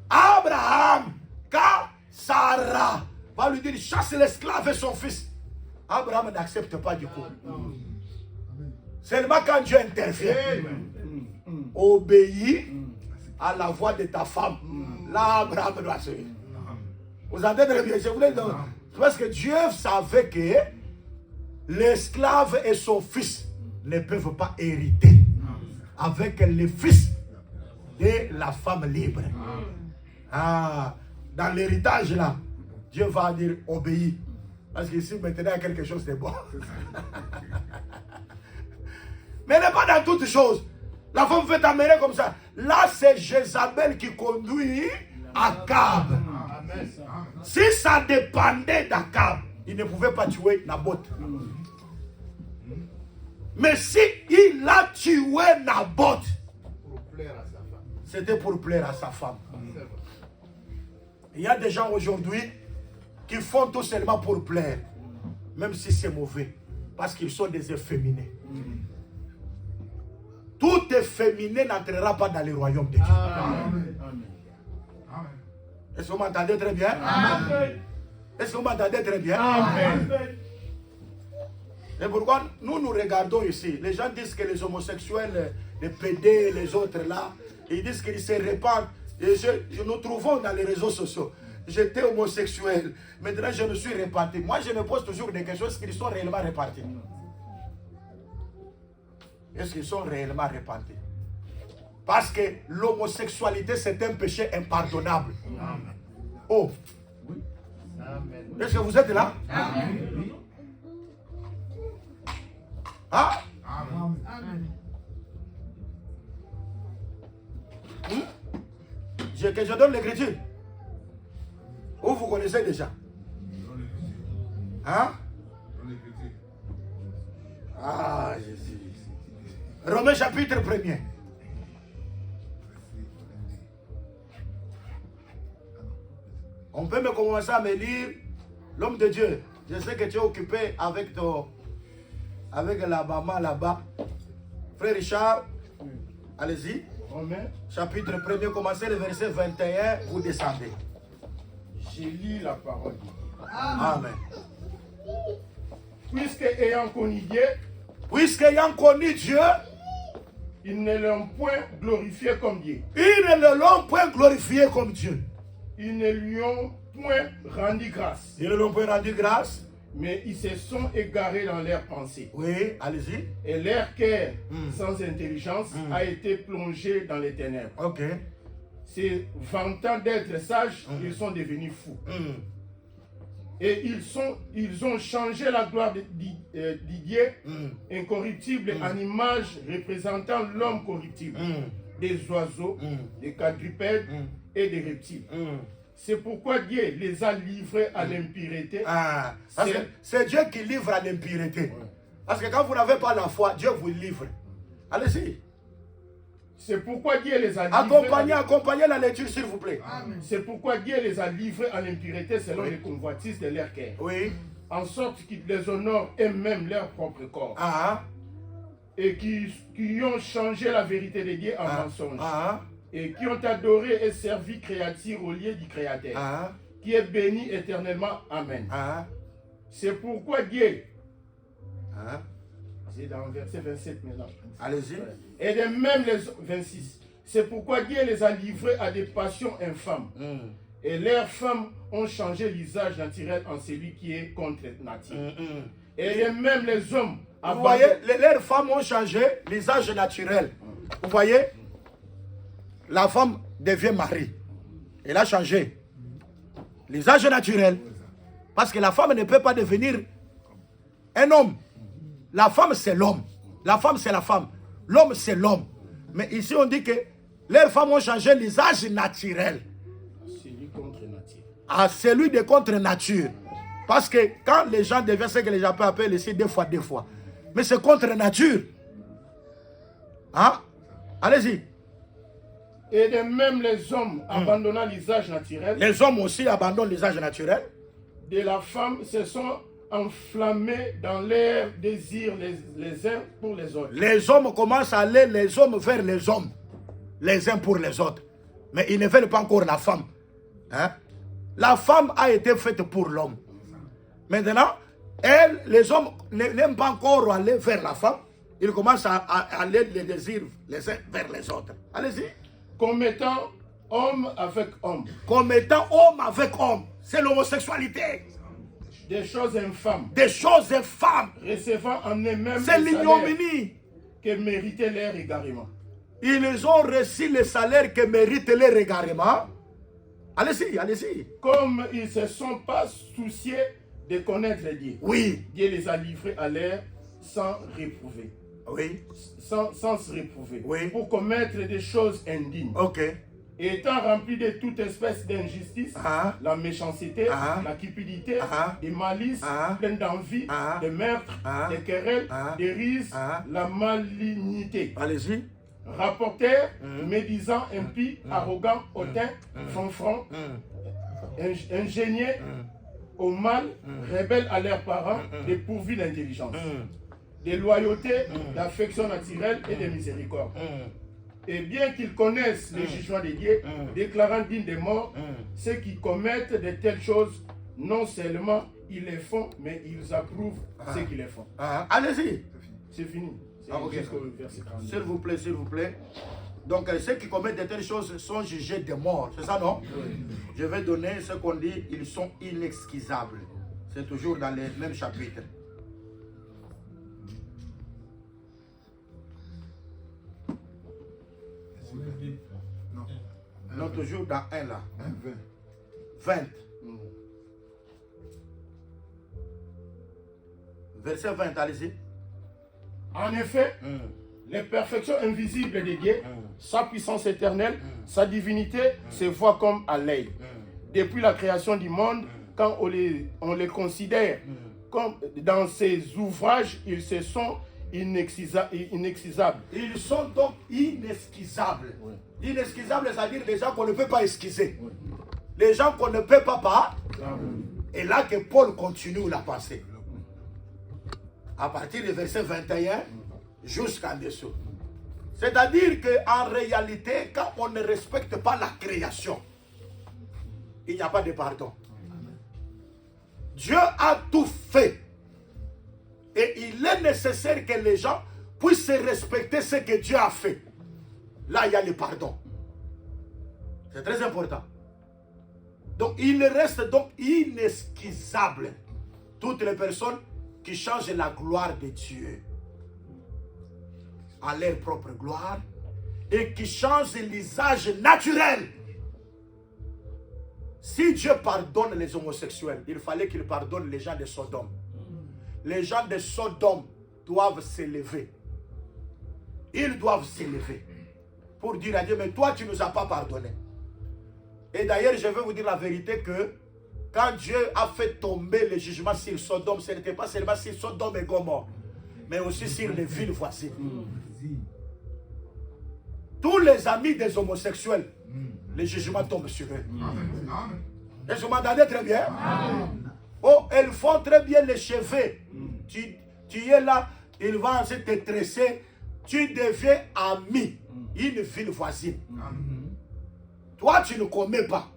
Abraham, quand Sarah va lui dire, chasse l'esclave et son fils, Abraham n'accepte pas du coup. Seulement quand Dieu intervient, obéis à la voix de ta femme. Là, Abraham doit se... Vous entendez très bien? Je voulais dire, parce que Dieu savait que l'esclave et son fils ne peuvent pas hériter avec le fils de la femme libre. Ah, dans l'héritage là, Dieu va dire obéis. Parce qu'ici maintenant il y a quelque chose de bon. Mais n'est pas dans toutes choses. La femme fait amener comme ça. Là, c'est Jézabel qui conduit Akab. Si ça dépendait d'Akab, il ne pouvait pas tuer Naboth. Mais si il a tué Naboth, c'était pour plaire à sa femme. Il y a des gens aujourd'hui qui font tout seulement pour plaire, même si c'est mauvais, parce qu'ils sont des efféminés. Tout efféminé n'entrera pas dans le royaume de Dieu. Est-ce que vous m'entendez très bien? Est-ce que vous m'entendez très bien? Et pourquoi nous regardons ici? Les gens disent que les homosexuels, les PD, les autres là, ils disent qu'ils se répandent. Et nous trouvons dans les réseaux sociaux. J'étais homosexuel, maintenant je me suis réparti. Moi je me pose toujours des questions, est-ce qu'ils sont réellement répartis? Est-ce qu'ils sont réellement répartis? Parce que l'homosexualité c'est un péché impardonnable. Oh, oui. Est-ce que vous êtes là? Amen. Hein? Que je donne l'écriture. Ou vous connaissez déjà? Hein? Ah, Jésus. Romains chapitre 1er. On peut me commencer à me lire l'homme de Dieu. Je sais que tu es occupé avec la maman là-bas. Frère Richard, allez-y. Romains, chapitre 1er, commencez le verset 21, vous descendez. j'ai lu la parole. Amen. Puisque ayant connu Dieu, ils ne l'ont point glorifié comme Dieu. Ils ne l'ont point glorifié comme Dieu. Ils ne lui ont point rendu grâce. Ils ne l'ont point rendu grâce. mais ils se sont égarés dans leurs pensées. Oui, allez-y. Et leur cœur, sans intelligence, a été plongé dans les ténèbres. Ok. Se vantant d'être sages, ils sont devenus fous. Et ils ont changé la gloire de Dieu incorruptible en image représentant l'homme corruptible, des oiseaux, des quadrupèdes et des reptiles. C'est pourquoi Dieu les a livrés à l'impureté. Ah, c'est Dieu qui livre à l'impureté. Parce que quand vous n'avez pas la foi, Dieu vous livre. Allez-y. C'est pourquoi Dieu les a livrés. Accompagnez la lecture, s'il vous plaît. C'est pourquoi Dieu les a livrés à l'impureté selon les convoitises de leur cœur. Oui. En sorte qu'ils les honorent eux-mêmes leur propre corps. Ah. Et qui ont changé la vérité de Dieu en mensonge. Et qui ont adoré et servi créature au lieu du Créateur, qui est béni éternellement. Amen. C'est pourquoi Dieu, c'est dans le verset 27 maintenant. Allez-y. Et de même les 26. C'est pourquoi Dieu les a livrés à des passions infâmes. Et leurs femmes ont changé l'usage naturel en celui qui est contre nature. Et de même les hommes. Vous voyez, leurs femmes ont changé l'usage naturel. Vous voyez? La femme devient mari. Elle a changé l'usage naturel. Parce que la femme ne peut pas devenir un homme. La femme, c'est l'homme. La femme, c'est la femme. L'homme, c'est l'homme. Mais ici, on dit que les femmes ont changé l'usage naturel. Celui contre nature. À celui de contre nature. Parce que quand les gens deviennent ce que les gens peuvent appeler ici deux fois. Mais c'est contre nature. Hein? Allez-y. Et de même les hommes abandonnant l'usage naturel. Les hommes aussi abandonnent l'usage naturel. De la femme se sont enflammés dans leurs désirs les uns pour les autres. Les hommes commencent à aller les hommes vers les hommes, les uns pour les autres. Mais ils ne veulent pas encore la femme. Hein? La femme a été faite pour l'homme. Maintenant, les hommes n'aiment pas encore aller vers la femme. Ils commencent à aller les désirs les uns vers les autres. Allez-y. Commettant homme avec homme. Commettant homme avec homme. C'est l'homosexualité. Des choses infâmes. Des choses infâmes. Recevant en eux-mêmes. C'est l'ignominie. Que méritait leur égarement. Ils ont reçu le salaire que mérite leur égarement. Allez-y, allez-y. Comme ils ne se sont pas souciés de connaître Dieu. Oui. Dieu les a livrés à l'air sans réprouver. Oui. Sans se réprouver. Oui. Pour commettre des choses indignes. Ok. Et étant remplis de toute espèce d'injustice, la méchanceté, la cupidité, des malices, plein d'envie, de meurtres, des querelles, des rises, la malignité. Allez-y. Rapporteurs, médisants, impies, arrogants, hautains, fanfarons, ingénieux au mal, rebelles à leurs parents, dépourvus d'intelligence, de loyauté, d'affection naturelle et de miséricorde. Et bien qu'ils connaissent les jugements de Dieu, déclarant dignes des morts, ceux qui commettent de telles choses, non seulement ils les font, mais ils approuvent ceux qui les font. Allez-y. C'est fini. Okay. Jusqu'au verset 32. S'il vous plaît, s'il vous plaît. Donc, ceux qui commettent de telles choses sont jugés de mort. C'est ça, non? Oui. Je vais donner ce qu'on dit, ils sont inexcusables. C'est toujours dans les mêmes chapitres. Non, toujours dans 1 là. 20. Verset 20, allez-y. En effet, les perfections invisibles de Dieu, sa puissance éternelle, sa divinité, se voient comme à l'œil. Depuis la création du monde, quand on les considère comme dans ses ouvrages, ils se sont inexcusables. Ils sont donc inexcusables. Oui. Inexcusables, c'est-à-dire les gens qu'on ne peut pas excuser. Oui. Les gens qu'on ne peut pas. Et là que Paul continue la pensée. À partir du verset 21 jusqu'en dessous. C'est-à-dire qu'en réalité, quand on ne respecte pas la création, il n'y a pas de pardon. Dieu a tout fait. Et il est nécessaire que les gens puissent respecter ce que Dieu a fait. Là, il y a le pardon. C'est très important. Donc, il reste donc inexcusable. toutes les personnes qui changent la gloire de Dieu à leur propre gloire et qui changent l'usage naturel. Si Dieu pardonne les homosexuels, il fallait qu'il pardonne les gens de Sodome. Les gens de Sodome doivent s'élever. Ils doivent s'élever pour dire à Dieu, mais toi tu ne nous as pas pardonné. Et d'ailleurs, je vais vous dire la vérité que quand Dieu a fait tomber le jugement sur Sodome, ce n'était pas seulement sur Sodome et Gomorrhe, mais aussi sur les villes voisines. Tous les amis des homosexuels, le jugement tombe sur eux. Est-ce que vous m'entendez très bien? Oh, elles font très bien les cheveux. Tu es là, ils vont se te tresser. Tu deviens ami, une ville voisine. Toi, tu ne commets pas.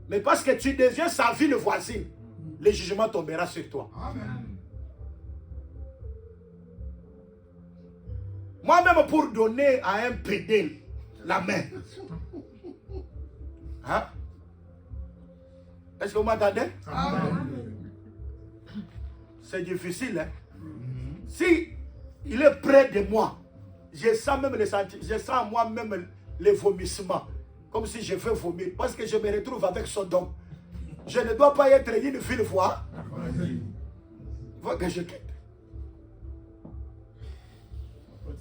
Mais parce que tu deviens sa ville voisine, le jugement tombera sur toi. Moi-même, pour donner à un pédale la main. Hein? Est-ce que vous m'entendez? C'est difficile. Hein? Si il est près de moi, je sens même les sentiments, je sens moi-même les vomissements. Comme si je veux vomir. Parce que je me retrouve avec Sodome. Je ne dois pas être une ville fois. Il faut que je quitte.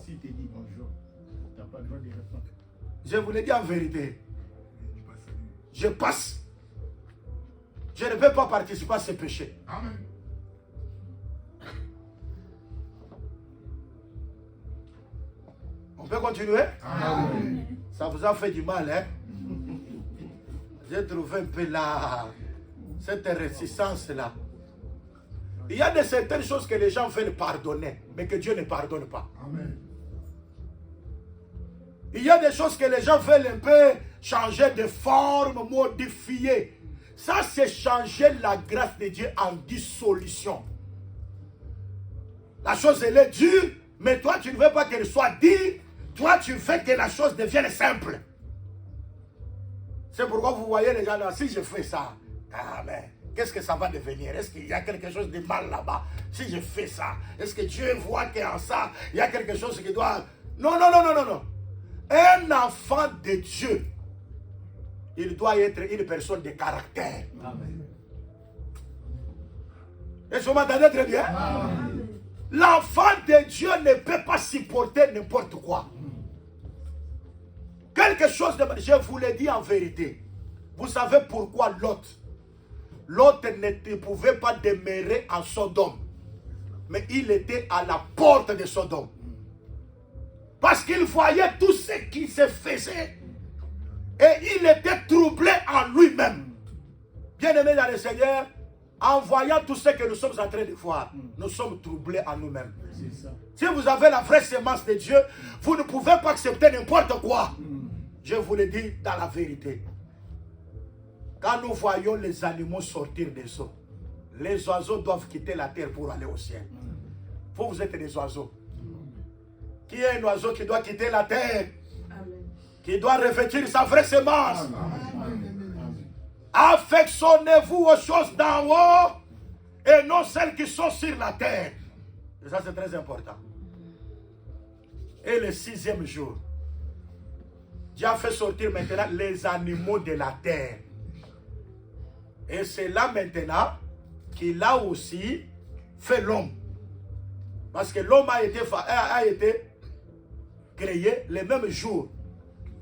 Si tu dis bonjour, tu n'as pas le droit de répondre. Je vous le dis en vérité. Je passe. Je ne vais pas participer à ce péché. Amen. On peut continuer? Amen. Ça vous a fait du mal, hein? J'ai trouvé un peu là, cette réticence-là. Il y a de certaines choses que les gens veulent pardonner, mais que Dieu ne pardonne pas. Amen. Il y a des choses que les gens veulent un peu changer de forme, modifier. Ça, c'est changer la grâce de Dieu en dissolution. La chose, elle est dure, mais toi, tu ne veux pas qu'elle soit dure. Toi, tu veux que la chose devienne simple. C'est pourquoi vous voyez les gens là, si je fais ça, ah mais qu'est-ce que ça va devenir? Est-ce qu'il y a quelque chose de mal là-bas? Si je fais ça, est-ce que Dieu voit qu'en ça, il y a quelque chose qui doit... Non, non, non, non, non, non. Un enfant de Dieu, il doit être une personne de caractère. Amen. Est-ce que vous m'entendez très bien? L'enfant de Dieu ne peut pas supporter n'importe quoi. Quelque chose de... Je vous le dis en vérité. Vous savez pourquoi Lot ne pouvait pas demeurer en Sodome. Mais il était à la porte de Sodome. Parce qu'il voyait tout ce qui se faisait. Et il était troublé en lui-même. Bien-aimé dans le Seigneur, en voyant tout ce que nous sommes en train de voir, nous sommes troublés en nous-mêmes. Si vous avez la vraie sémence de Dieu, vous ne pouvez pas accepter n'importe quoi. Je vous le dis dans la vérité. Quand nous voyons les animaux sortir des eaux, les oiseaux doivent quitter la terre pour aller au ciel. Vous êtes des oiseaux. Qui est un oiseau qui doit quitter la terre? Qui doit revêtir sa vraie sémence? Affectionnez-vous aux choses d'en haut et non celles qui sont sur la terre. Et ça, c'est très important. Et le 6e jour, Dieu a fait sortir maintenant les animaux de la terre. Et c'est là maintenant qu'il a aussi fait l'homme. Parce que l'homme a été créé le même jour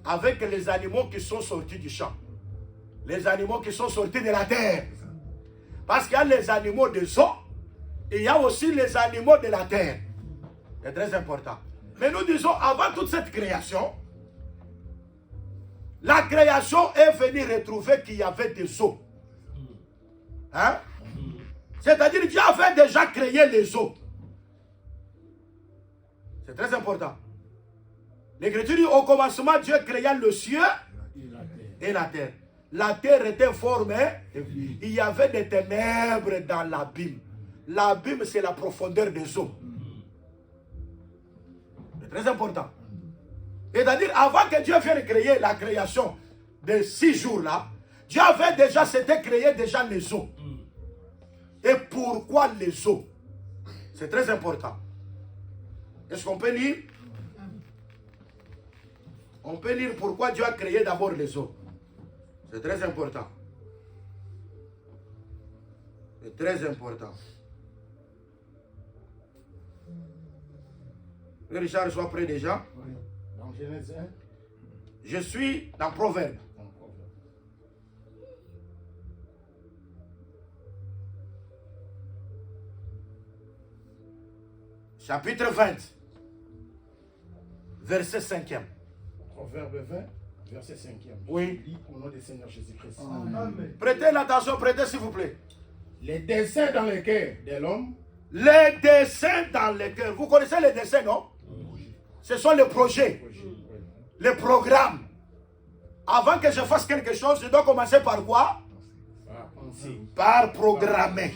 avec les animaux qui sont sortis du champ. Les animaux qui sont sortis de la terre. Parce qu'il y a les animaux des eaux et il y a aussi les animaux de la terre. C'est très important. Mais nous disons, avant toute cette création, la création est venue retrouver qu'il y avait des eaux. Hein? C'est-à-dire Dieu avait déjà créé les eaux. C'est très important. L'Écriture dit, au commencement, Dieu créa le ciel et la terre. La terre était formée, il y avait des ténèbres dans l'abîme. L'abîme, c'est la profondeur des eaux. C'est très important. C'est-à-dire, avant que Dieu vienne créer la création de 6 jours-là, Dieu avait déjà, s'était créé déjà les eaux. et pourquoi les eaux. C'est très important. Est-ce qu'on peut lire? On peut lire pourquoi Dieu a créé d'abord les eaux. C'est très important. C'est très important. Que Richard soit prêt déjà. Oui. Dans Genèse 1. Je suis dans Proverbe. Chapitre 20. Verset 5e. Proverbe 20, verset 5e. Oui. Je lis au nom du Seigneur Jésus-Christ. Amen. Prêtez l'attention, prêtez s'il vous plaît. Les desseins dans le cœur de l'homme, Les dessins dans les cœurs. Vous connaissez les dessins, non? Ce sont les projets, les programmes. Avant que je fasse quelque chose, je dois commencer par quoi? Par programmer.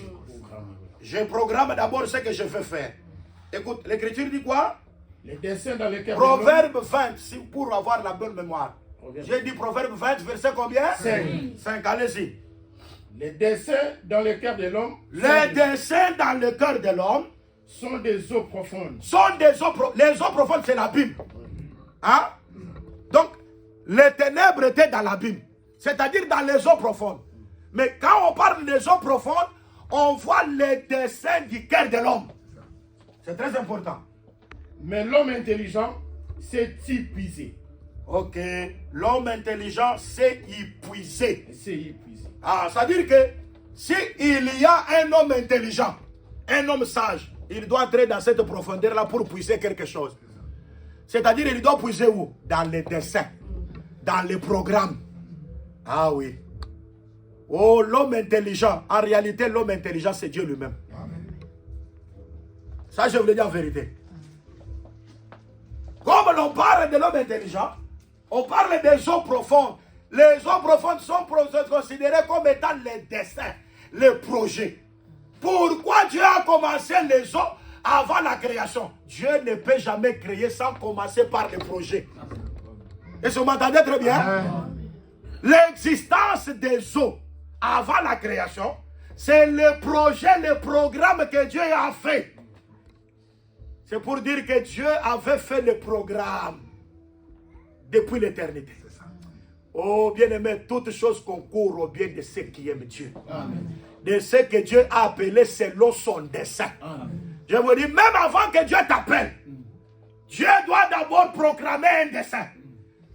Je programme d'abord ce que je veux faire. Écoute, l'écriture dit quoi? Les desseins dans le cœur de l'homme. Proverbe 20, si pour avoir la bonne mémoire. J'ai dit Proverbe 20, verset combien? 5. Allez-y. Les desseins dans le cœur de l'homme Les dessins dans le cœur de l'homme sont des eaux profondes. sont des eaux profondes. Les eaux profondes, c'est l'abîme. Hein? Donc, les ténèbres étaient dans l'abîme. C'est-à-dire dans les eaux profondes. Mais quand on parle des eaux profondes, on voit les dessins du cœur de l'homme. C'est très important. Mais l'homme intelligent sait y puiser. Ok. L'homme intelligent sait y puiser. Sait y puiser. Ah, c'est-à-dire que s'il y a un homme intelligent, un homme sage, il doit entrer dans cette profondeur-là pour puiser quelque chose. C'est-à-dire il doit puiser où? Dans les dessins, dans les programmes. Ah oui. Oh, l'homme intelligent. En réalité, l'homme intelligent, c'est Dieu lui-même. Ça, je vous le dis en vérité. Comme l'on parle de l'homme intelligent, on parle des eaux profondes. Les eaux profondes sont considérées comme étant les dessins, les projets. Pourquoi Dieu a commencé les eaux avant la création? Dieu ne peut jamais créer sans commencer par les projets. Est-ce que vous m'entendez très bien? L'existence des eaux avant la création, c'est le projet, le programme que Dieu a fait. C'est pour dire que Dieu avait fait le programme depuis l'éternité. Oh, bien-aimé, toutes choses concourent au bien de ceux qui aiment Dieu. Amen. De ceux que Dieu a appelés selon son dessein. Amen. Je vous dis, même avant que Dieu t'appelle, Dieu doit d'abord proclamer un dessein.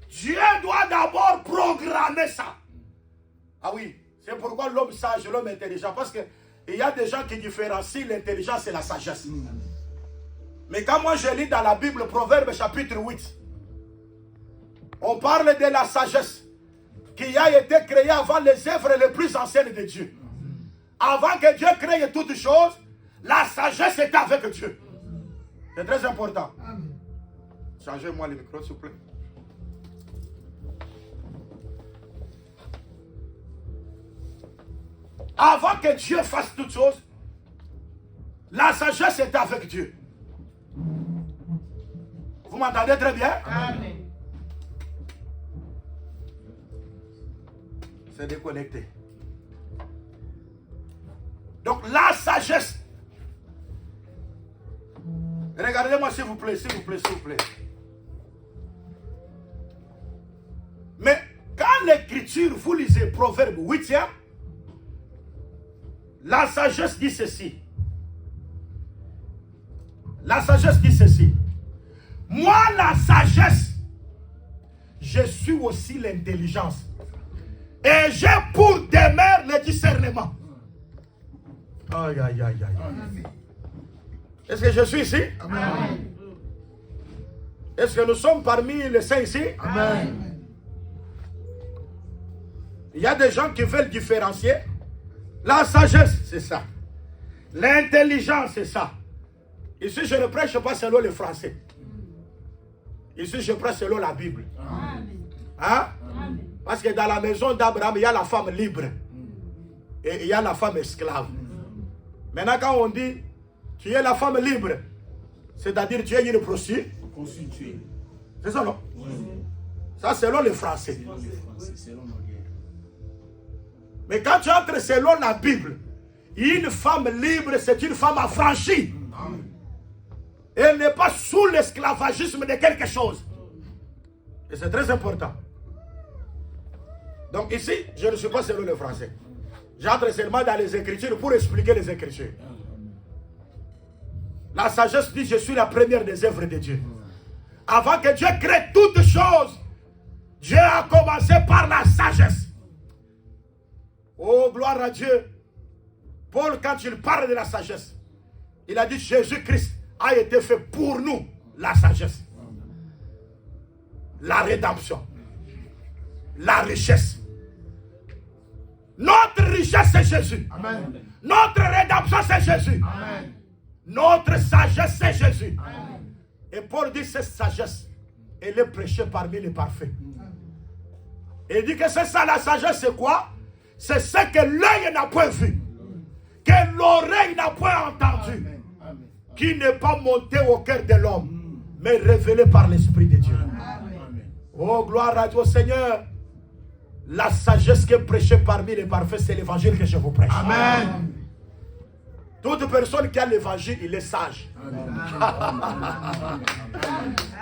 Dieu doit d'abord programmer ça. Ah oui, c'est pourquoi l'homme sage et l'homme intelligent. Parce qu'il y a des gens qui différencient l'intelligence et la sagesse. Mais quand moi je lis dans la Bible, Proverbe chapitre 8, on parle de la sagesse qui a été créée avant les œuvres les plus anciennes de Dieu. Avant que Dieu crée toutes choses, la sagesse était avec Dieu. C'est très important. Changez-moi le micro, s'il vous plaît. Avant que Dieu fasse toutes choses, la sagesse était avec Dieu. Vous m'entendez très bien? Amen. C'est déconnecté. Donc la sagesse. Regardez-moi s'il vous plaît, s'il vous plaît, s'il vous plaît. Mais quand l'écriture, vous lisez Proverbe 8e, la sagesse dit ceci. La sagesse dit ceci. Moi, la sagesse, je suis aussi l'intelligence. Et j'ai pour demeure le discernement. Aïe, aïe, aïe, aïe. Est-ce que je suis ici? Amen. Est-ce que nous sommes parmi les saints ici? Amen. Il y a des gens qui veulent différencier. La sagesse, c'est ça. L'intelligence, c'est ça. Ici, je ne prêche pas selon le français. Ici, je prêche selon la Bible. Amen. Hein? Amen. Parce que dans la maison d'Abraham, il y a la femme libre. Et il y a la femme esclave. Maintenant, quand on dit tu es la femme libre, c'est-à-dire tu es une prostituée. C'est ça, non? Ça, selon le français. Mais quand tu entres selon la Bible, Une femme libre, c'est une femme affranchie. Elle n'est pas sous l'esclavagisme de quelque chose. Et c'est très important. Donc ici, je ne suis pas selon le français. J'entre seulement dans les Écritures pour expliquer les Écritures. La sagesse dit, je suis la première des œuvres de Dieu. Avant que Dieu crée toutes choses, Dieu a commencé par la sagesse. Oh, gloire à Dieu. Paul, quand il parle de la sagesse, il a dit Jésus-Christ a été fait pour nous la sagesse, la rédemption, la richesse. Notre richesse, c'est Jésus. Amen. Notre rédemption, c'est Jésus. Amen. Notre sagesse, c'est Jésus. Amen. Et Paul dit cette sagesse, elle est prêchée parmi les parfaits. Et il dit que c'est ça la sagesse, c'est quoi? C'est ce que l'œil n'a point vu, que l'oreille n'a point entendu, qui n'est pas monté au cœur de l'homme, mais révélé par l'Esprit de Dieu. Oh, gloire à Dieu, Seigneur. La sagesse qui est prêchée parmi les parfaits, c'est l'évangile que je vous prêche. Amen. Toute personne qui a l'évangile, il est sage.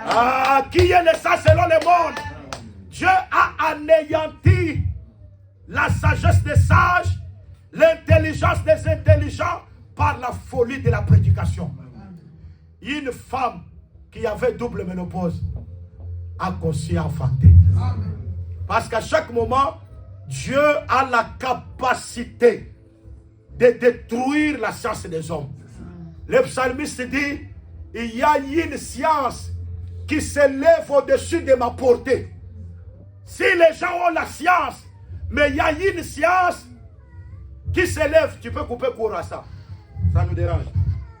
Ah, qui est le sage selon le monde? Dieu a anéanti la sagesse des sages, l'intelligence des intelligents par la folie de la prédication. Une femme qui avait double ménopause a conçu et enfanté. Parce qu'à chaque moment, Dieu a la capacité de détruire la science des hommes. Le psalmiste dit, il y a une science qui s'élève au-dessus de ma portée. Si les gens ont la science, mais il y a une science qui s'élève, tu peux couper court à ça. Ça nous dérange.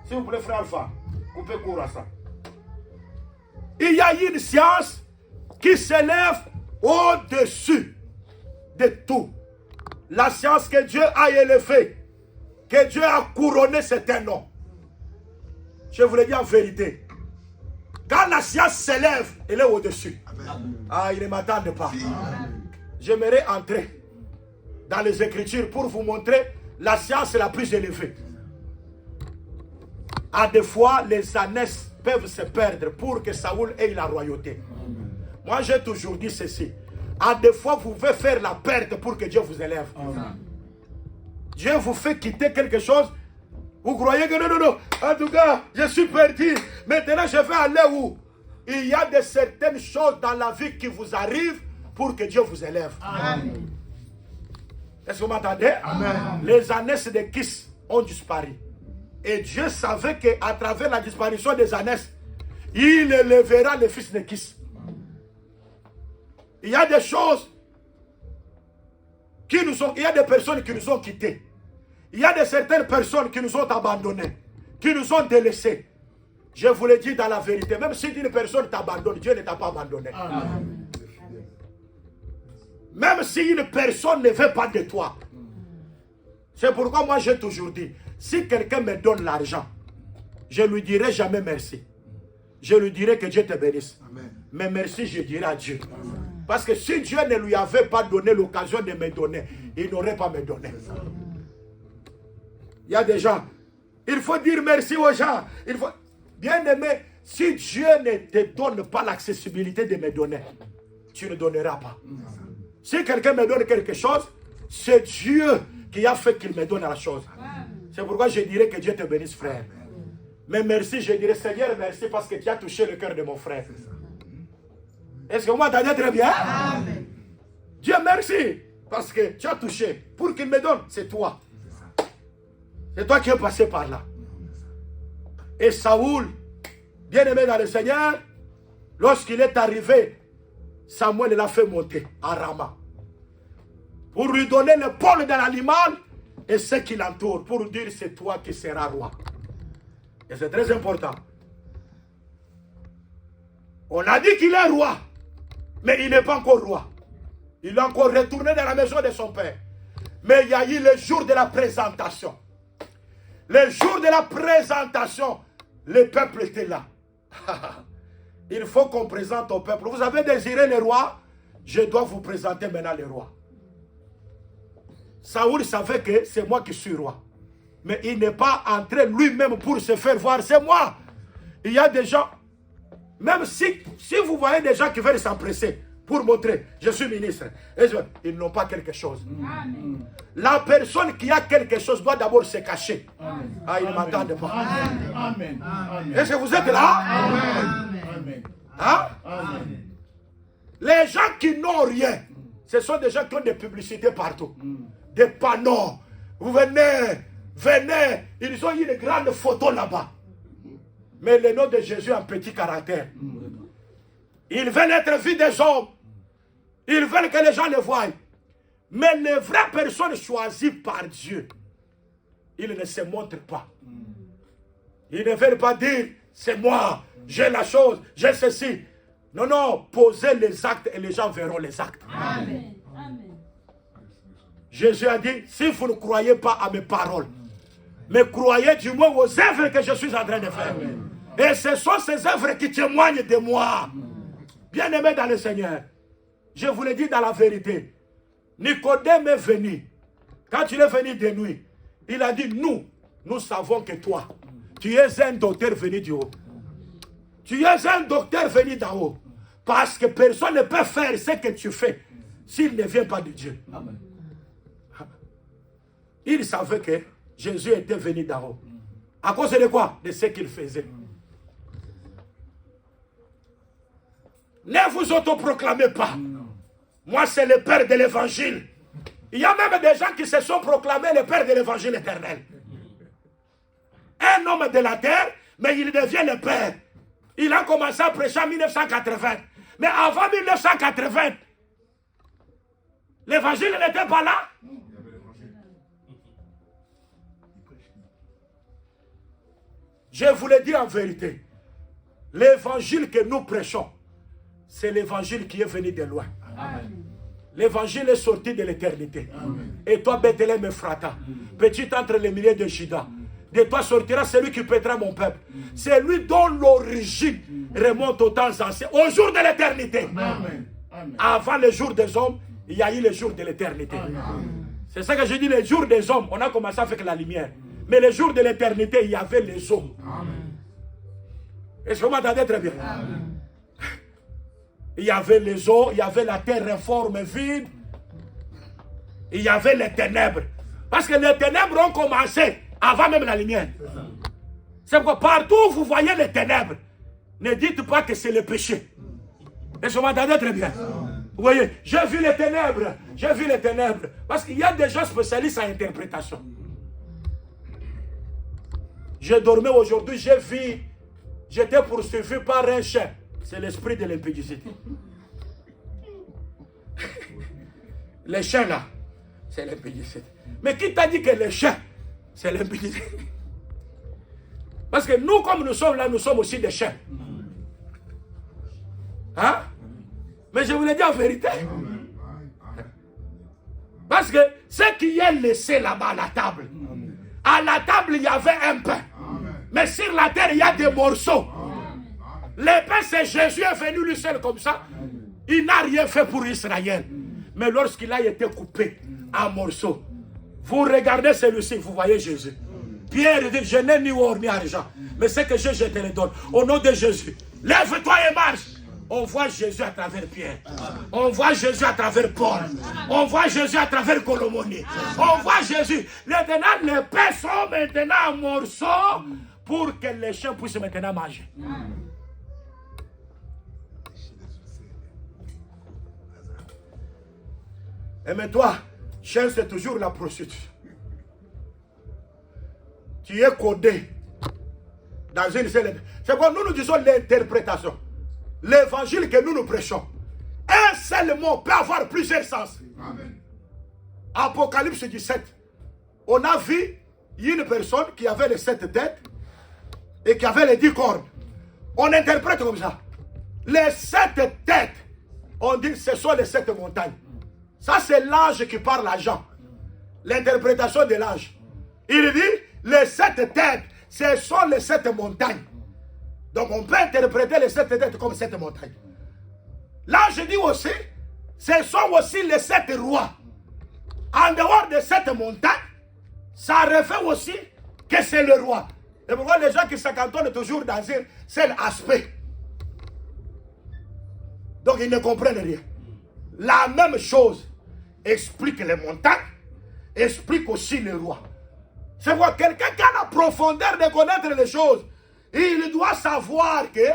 S'il vous plaît, frère Alpha, coupez court à ça. Il y a une science qui s'élève au-dessus de tout. La science que Dieu a élevée, que Dieu a couronné, c'est un nom. Je vous le dis en vérité. Quand la science s'élève, elle est au-dessus. Ah, il ne m'attendent pas. J'aimerais entrer dans les Écritures pour vous montrer la science la plus élevée. À des fois, les ânesses peuvent se perdre pour que Saoul ait la royauté. Moi, j'ai toujours dit ceci. À des fois, vous pouvez faire la perte pour que Dieu vous élève. Dieu vous fait quitter quelque chose. Vous croyez que non. En tout cas, je suis perdu. Maintenant, je vais aller où? Il y a de certaines choses dans la vie qui vous arrivent pour que Dieu vous élève. Amen. Est-ce que vous m'entendez? Amen. Les ânesses de Kis ont disparu. Et Dieu savait qu'à travers la disparition des ânesses, il élèvera les fils de Kis. Il y a des choses qui nous ont... Il y a des personnes qui nous ont quittés. Il y a de certaines personnes qui nous ont abandonnés, qui nous ont délaissés. Je vous le dis dans la vérité, même si une personne t'abandonne, Dieu ne t'a pas abandonné. Amen. Même si une personne ne veut pas de toi. C'est pourquoi moi j'ai toujours dit, si quelqu'un me donne l'argent, je ne lui dirai jamais merci. Je lui dirai que Dieu te bénisse. Amen. Mais merci, je dirai à Dieu. Amen. Parce que si Dieu ne lui avait pas donné l'occasion de me donner, il n'aurait pas me donné. Il y a des gens, il faut dire merci aux gens. Il faut... Bien aimé, si Dieu ne te donne pas l'accessibilité de me donner, tu ne donneras pas. Si quelqu'un me donne quelque chose, c'est Dieu qui a fait qu'il me donne la chose. C'est pourquoi je dirais que Dieu te bénisse, frère. Mais merci, je dirais Seigneur, merci parce que tu as touché le cœur de mon frère. Est-ce que vous m'entendez très bien? Amen. Dieu merci parce que tu as touché. Pour qu'il me donne, c'est toi. C'est toi qui es passé par là. Et Saoul, bien aimé dans le Seigneur, lorsqu'il est arrivé, Samuel l'a fait monter à Rama. Pour lui donner l'épaule de l'animal et ce qui l'entoure. Pour dire c'est toi qui seras roi. Et c'est très important. On a dit qu'il est roi. Mais il n'est pas encore roi. Il est encore retourné dans la maison de son père. Mais il y a eu le jour de la présentation. Le jour de la présentation, le peuple était là. Il faut qu'on présente au peuple. Vous avez désiré le roi, je dois vous présenter maintenant le roi. Saoul savait que c'est moi qui suis roi. Mais il n'est pas entré lui-même pour se faire voir. C'est moi. Il y a des gens, même si vous voyez des gens qui veulent s'empresser pour montrer, je suis ministre, ils n'ont pas quelque chose. Amen. La personne qui a quelque chose doit d'abord se cacher. Amen. Ah, ils ne m'entendent pas. Amen. Amen. Amen. Est-ce que vous êtes là? Amen. Amen. Hein? Amen. Les gens qui n'ont rien, ce sont des gens qui ont des publicités partout. Des panneaux. Vous venez, venez. Ils ont une grande photo là-bas. Mais le nom de Jésus a un petit caractère. Ils veulent être vus des hommes. Ils veulent que les gens les voient. Mais les vraies personnes choisies par Dieu, ils ne se montrent pas. Ils ne veulent pas dire, c'est moi, j'ai la chose, j'ai ceci. Non, non, posez les actes et les gens verront les actes. Amen. Amen. Jésus a dit, si vous ne croyez pas à mes paroles, mais croyez du moins aux œuvres que je suis en train de faire. Et ce sont ces œuvres qui témoignent de moi. Bien-aimés dans le Seigneur, je vous le dis dans la vérité, Nicodème est venu. Quand il est venu de nuit, il a dit, nous savons que toi, tu es un docteur venu du haut. Tu es un docteur venu d'en haut. Parce que personne ne peut faire ce que tu fais s'il ne vient pas de Dieu. Amen. Il savait que Jésus était venu d'en haut. À cause de quoi? De ce qu'il faisait. Ne vous autoproclamez pas. Moi, c'est le père de l'évangile. Il y a même des gens qui se sont proclamés le père de l'évangile éternel. Un homme de la terre, mais il devient le père. Il a commencé à prêcher en 1980. Mais avant 1980, l'évangile n'était pas là. Je vous le dis en vérité. L'évangile que nous prêchons, c'est l'évangile qui est venu de loin. L'évangile est sorti de l'éternité. Et toi, Bethléem Ephrata, petit entre les milliers de Juda, de toi sortira celui qui pètera mon peuple. C'est lui dont l'origine remonte aux temps anciens, au jour de l'éternité. Avant le jour des hommes, il y a eu le jour de l'éternité. C'est ça que je dis, le jour des hommes, on a commencé avec la lumière. Mais le jour de l'éternité, il y avait les eaux. Est-ce que vous m'entendez très bien? Il y avait les eaux, il y avait la terre informe vide. Il y avait les ténèbres. Parce que les ténèbres ont commencé avant même la lumière. C'est pourquoi partout où vous voyez les ténèbres, ne dites pas que c'est le péché. Est-ce que vous m'entendez très bien? Vous voyez, j'ai vu les ténèbres, j'ai vu les ténèbres. Parce qu'il y a des gens spécialistes en interprétation. Je dormais aujourd'hui, j'ai vu, j'étais poursuivi par un chien. C'est l'esprit de l'impudicité. Les chiens là, c'est l'impudicité. Mais qui t'a dit que les chiens, c'est l'impudicité? Parce que nous, comme nous sommes là, nous sommes aussi des chiens. Hein? Mais je vous le dis en vérité. Parce que ce qui est laissé là-bas à la table, il y avait un pain. Mais sur la terre, il y a des morceaux. Le pain, c'est Jésus est venu lui seul comme ça. Il n'a rien fait pour Israël. Mais lorsqu'il a été coupé en morceaux, vous regardez celui-ci, vous voyez Jésus. Pierre dit, je n'ai ni or ni argent, mais ce que j'ai, je te le donne. Au nom de Jésus, lève-toi et marche. On voit Jésus à travers Pierre. On voit Jésus à travers Paul. On voit Jésus à travers Colomoni. On voit Jésus. Maintenant, les pains sont maintenant en morceaux pour que les chiens puissent maintenant manger. Et mais toi, chien, c'est toujours la prostitution. Tu es codé dans une seule... C'est quoi nous disons l'interprétation. L'évangile que nous prêchons. Un seul mot peut avoir plusieurs sens. Amen. Apocalypse 17. On a vu une personne qui avait les 7 têtes et qui avait les 10 cornes. On interprète comme ça. Les 7 têtes, on dit que ce sont les 7 montagnes. Ça, c'est l'ange qui parle à Jean. L'interprétation de l'ange. Il dit, les 7 têtes, ce sont les 7 montagnes. Donc, on peut interpréter les 7 têtes comme 7 montagnes. L'ange dit aussi, ce sont aussi les 7 rois. En dehors de 7 montagnes, ça refait aussi que c'est le roi. Et pourquoi les gens qui se cantonnent toujours dans un seul aspect. Donc ils ne comprennent rien. La même chose explique les montagnes, explique aussi le roi. C'est pourquoi quelqu'un qui a la profondeur de connaître les choses, il doit savoir que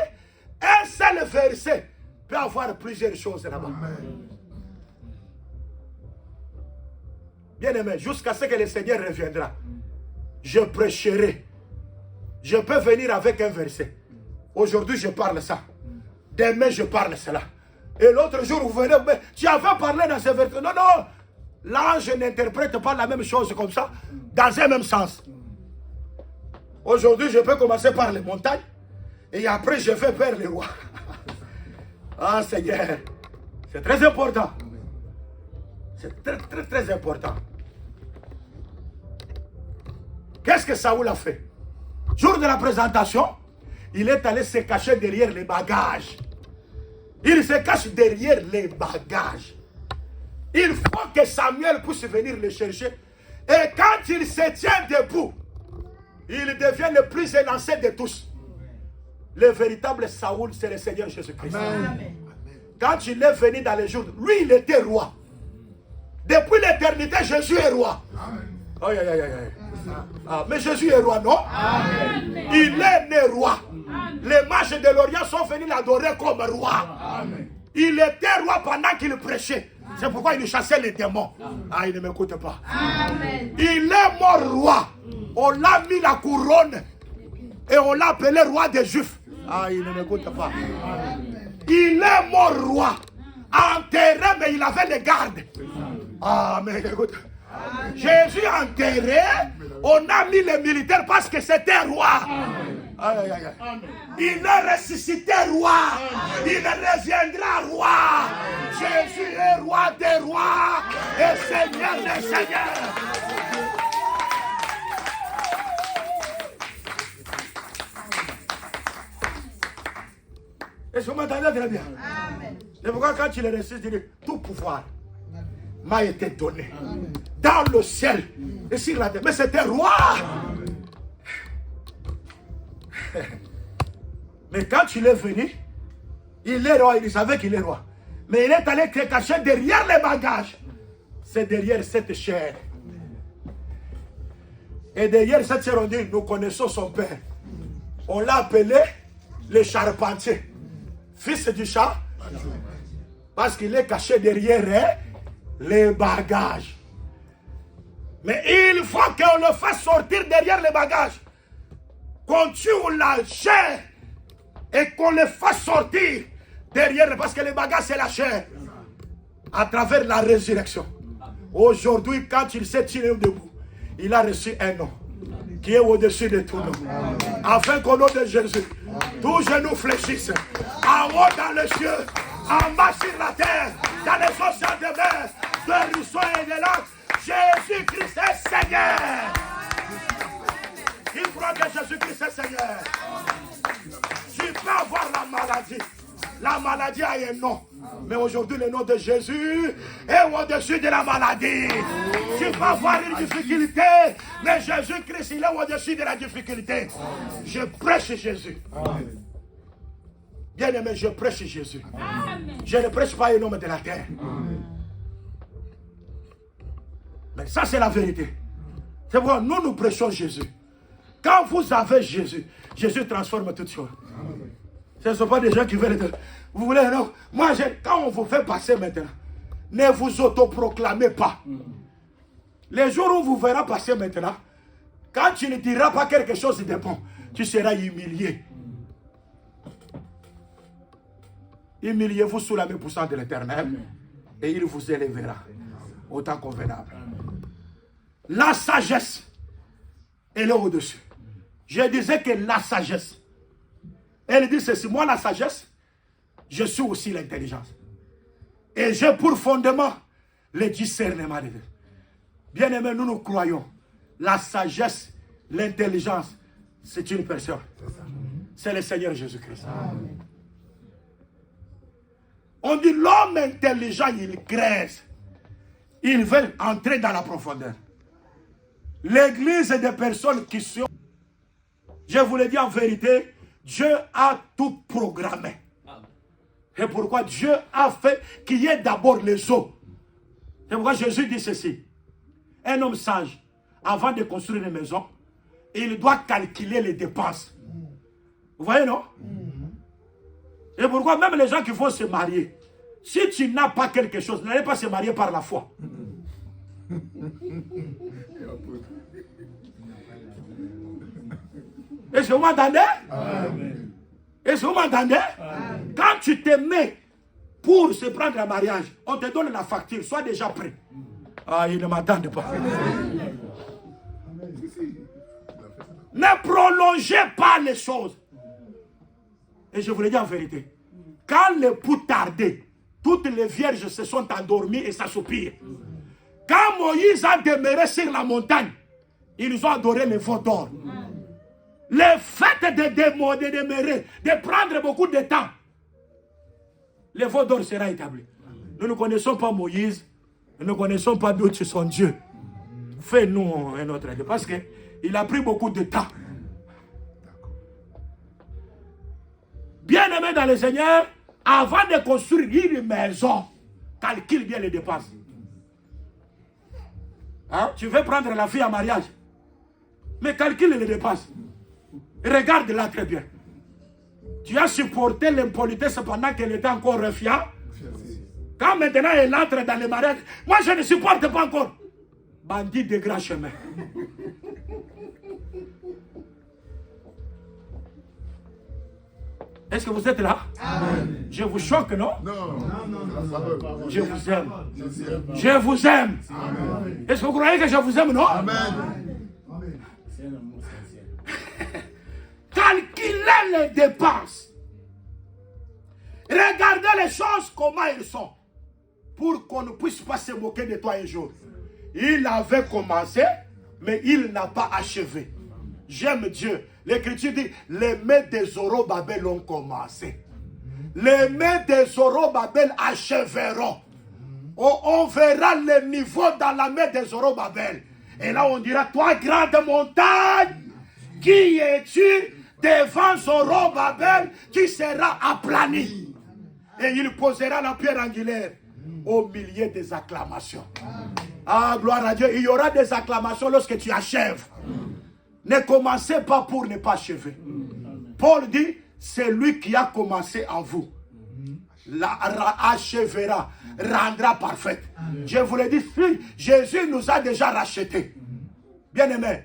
un seul verset peut avoir plusieurs choses là-bas. Bien aimé, jusqu'à ce que le Seigneur reviendra, je prêcherai. Je peux venir avec un verset. Aujourd'hui, je parle ça. Demain, je parle cela. Et l'autre jour, vous venez, mais tu avais parlé dans ce verset. Non, non. L'ange n'interprète pas la même chose comme ça, dans un même sens. Aujourd'hui, je peux commencer par les montagnes. Et après, je vais vers les rois. Ah, Seigneur. C'est très important. C'est très, très, très important. Qu'est-ce que Saoul a fait? Jour de la présentation, il est allé se cacher derrière les bagages. Il se cache derrière les bagages. Il faut que Samuel puisse venir le chercher. Et quand il se tient debout, il devient le plus élancé de tous. Le véritable Saoul, c'est le Seigneur Jésus-Christ. Quand il est venu dans les jours, lui, il était roi. Depuis l'éternité, Jésus est roi. Aïe, aïe, aïe, aïe. Ah, mais Jésus est roi, non? Amen. Il est né roi. Amen. Les mages de l'Orient sont venus l'adorer comme roi. Amen. Il était roi pendant qu'il prêchait. C'est pourquoi il chassait les démons. Ah, il ne m'écoute pas. Amen. Il est mort roi. On l'a mis la couronne et on l'a appelé roi des Juifs. Ah, il ne m'écoute pas. Amen. Il est mort roi. Enterré, mais il avait des gardes. Ah, mais écoute. Jésus enterré, on a mis les militaires parce que c'était roi. Aïe, aïe, aïe. Il est ressuscité roi. Il reviendra roi. Jésus est roi des rois et Seigneur des seigneurs. Est-ce que vous m'entendez très bien? C'est pourquoi quand il est ressuscité, il dit tout pouvoir m'a été donné. Amen. Dans le ciel et sur la terre. Mais c'était roi. Amen. Mais quand il est venu, il est roi, il savait qu'il est roi. Mais il est allé se cacher derrière les bagages. C'est derrière cette chair. Et derrière cette chair, on dit, nous connaissons son père. On l'a appelé le charpentier. Fils du chat. Parce qu'il est caché derrière les bagages. Mais il faut qu'on le fasse sortir derrière les bagages. Qu'on tue la chair et qu'on le fasse sortir derrière, parce que les bagages c'est la chair. À travers la résurrection. Aujourd'hui, quand il s'est tiré debout, il a reçu un nom qui est au-dessus de tout nom. Afin qu'au nom de Jésus, tous genoux fléchissent. En haut dans les cieux, en bas sur la terre, dans les océans de mer, de ruisseaux et de lacs, Jésus-Christ est Seigneur. Il croit que Jésus-Christ est Seigneur. Tu peux avoir la maladie. La maladie a un nom. Mais aujourd'hui, le nom de Jésus est au-dessus de la maladie. Tu peux avoir une difficulté, mais Jésus-Christ, il est au-dessus de la difficulté. Je prêche Jésus. Bien aimé, je prêche Jésus. Je ne prêche pas un homme de la terre. Mais ça, c'est la vérité. C'est pourquoi nous prêchons Jésus. Quand vous avez Jésus, Jésus transforme toutes choses. Ce ne sont pas des gens qui veulent... Vous voulez, non? Moi, quand on vous fait passer maintenant, ne vous autoproclamez pas. Les jours où vous verrez passer maintenant, quand tu ne diras pas quelque chose de bon, tu seras humilié. Humiliez-vous sous la main puissante de l'Éternel et il vous élèvera au temps convenable. La sagesse, elle est au-dessus. Je disais que la sagesse, elle dit ceci, moi la sagesse, je suis aussi l'intelligence. Et j'ai pour fondement le discernement de Dieu. Bien aimé, nous croyons, la sagesse, l'intelligence, c'est une personne. C'est le Seigneur Jésus-Christ. On dit l'homme intelligent, il graisse. Il veut entrer dans la profondeur. L'église des personnes qui sont... Je vous le dis en vérité, Dieu a tout programmé. Et pourquoi Dieu a fait qu'il y ait d'abord les eaux. C'est pourquoi Jésus dit ceci. Un homme sage, avant de construire une maison, il doit calculer les dépenses. Vous voyez, non? Et pourquoi même les gens qui vont se marier, si tu n'as pas quelque chose, n'allez pas se marier par la foi. Est-ce que vous m'entendez? Est-ce que vous m'entendez? Quand tu te mets pour se prendre un mariage, on te donne la facture, sois déjà prêt. Ah, ils ne m'entendent pas. Ne prolongez pas les choses. Et je vous le dis en vérité, quand l'époux tardait, toutes les vierges se sont endormies et s'assoupirent. Quand Moïse a demeuré sur la montagne, ils ont adoré les veaux d'or. Le fait de demeurer, de prendre beaucoup de temps, le veaux d'or sera établi. Nous ne connaissons pas Moïse, nous ne connaissons pas d'autres son Dieu. Fais-nous un autre Dieu, parce qu'il a pris beaucoup de temps. Bien-aimé dans le Seigneur, avant de construire une maison, calcule bien les dépenses. Hein? Tu veux prendre la fille en mariage, mais calcule les dépenses. Regarde-la très bien. Tu as supporté l'impolitesse pendant qu'elle était encore refiable. Quand maintenant elle entre dans le mariage, moi je ne supporte pas encore. Bandit de grand chemin. Est-ce que vous êtes là? Amen. Je vous choque, non? Non. Je vous aime. Je vous aime. Est-ce que vous croyez que je vous aime, non? Amen. Calculez les dépenses. Regardez les choses comment elles sont. Pour qu'on ne puisse pas se moquer de toi un jour. Il avait commencé, mais il n'a pas achevé. J'aime Dieu. L'Écriture dit, les mains des Zorobabel ont commencé. Les mains des Zorobabel achèveront. On verra le niveau dans la main des Zorobabel. Et là on dira, toi grande montagne, qui es-tu devant Zorobabel qui sera aplani? Et il posera la pierre angulaire au milieu des acclamations. Ah, gloire à Dieu. Il y aura des acclamations lorsque tu achèves. Ne commencez pas pour ne pas achever. Paul dit, c'est lui qui a commencé en vous. Achèvera, rendra parfaite. Je vous le dis, si Jésus nous a déjà rachetés. Bien aimé,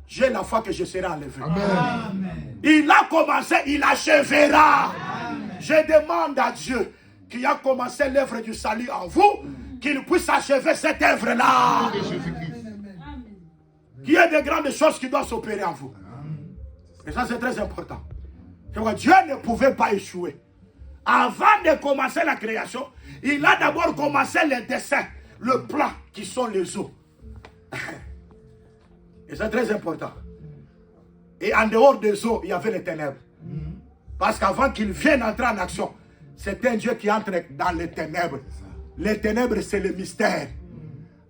j'ai la foi que je serai enlevé. Amen. Il a commencé, il achèvera. Amen. Je demande à Dieu qui a commencé l'œuvre du salut en vous, qu'il puisse achever cette œuvre-là. Qu'il y ait de grandes choses qui doivent s'opérer en vous. Et ça, c'est très important. Dieu ne pouvait pas échouer. Avant de commencer la création, il a d'abord commencé les dessins, le plan qui sont les eaux. Et c'est très important. Et en dehors des eaux, il y avait les ténèbres. Parce qu'avant qu'il vienne entrer en action, c'est un Dieu qui entre dans les ténèbres. Les ténèbres, c'est le mystère.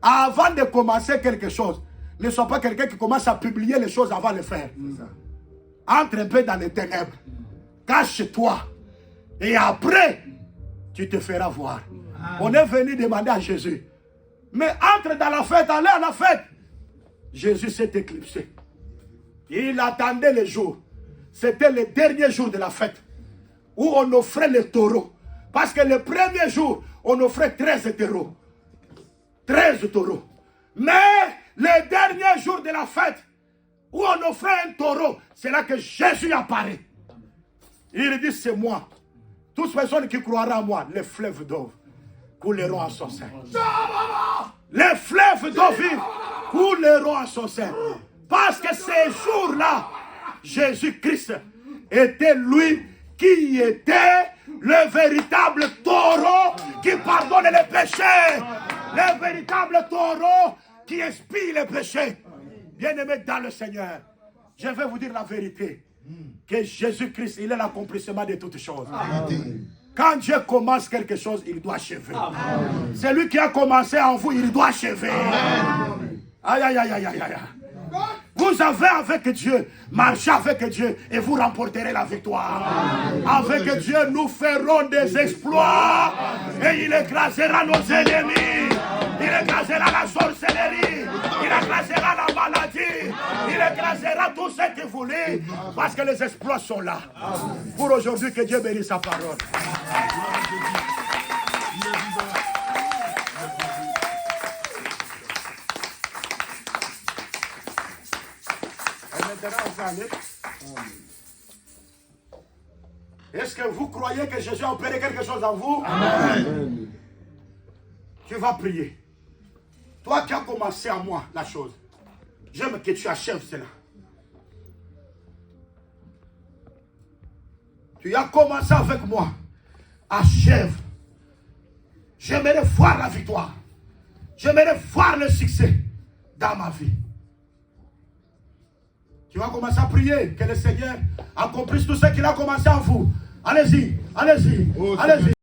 Avant de commencer quelque chose, ne sois pas quelqu'un qui commence à publier les choses avant de le faire. Entre un peu dans les ténèbres. Cache-toi. Et après, tu te feras voir. On est venu demander à Jésus. Mais entre dans la fête, allez à la fête. Jésus s'est éclipsé. Il attendait le jour. C'était le dernier jour de la fête. Où on offrait les taureaux. Parce que le premier jour, on offrait 13 taureaux. 13 taureaux. Mais le dernier jour de la fête, où on offrait un taureau, c'est là que Jésus apparaît. Il dit, c'est moi. Toutes personnes qui croiront en moi, les fleuves d'eau couleront en son sein. Les fleuves d'eau vive couleront en son sein. Parce que ces jours-là, Jésus-Christ était lui qui était le véritable taureau qui pardonne les péchés. Le véritable taureau qui expie les péchés. Bien-aimés dans le Seigneur, je vais vous dire la vérité. Que Jésus-Christ, il est l'accomplissement de toutes choses. Amen. Quand Dieu commence quelque chose, il doit achever. Celui qui a commencé en vous, il doit achever. Amen. Aïe, aïe, aïe, aïe, aïe. Vous avez avec Dieu, marchez avec Dieu et vous remporterez la victoire. Avec Dieu, nous ferons des exploits et il écrasera nos ennemis. Il écrasera la sorcellerie, il écrasera la maladie, il écrasera tout ce qu'il voulait parce que les exploits sont là. Pour aujourd'hui, que Dieu bénisse sa parole. Est-ce que vous croyez que Jésus a opéré quelque chose en vous? Amen. Tu vas prier. Toi qui as commencé à moi la chose, j'aime que tu achèves cela. Tu as commencé avec moi. Achève. J'aimerais voir la victoire. J'aimerais voir le succès dans ma vie. Tu vas commencer à prier que le Seigneur accomplisse tout ce qu'il a commencé en vous. Allez-y, allez-y, allez-y.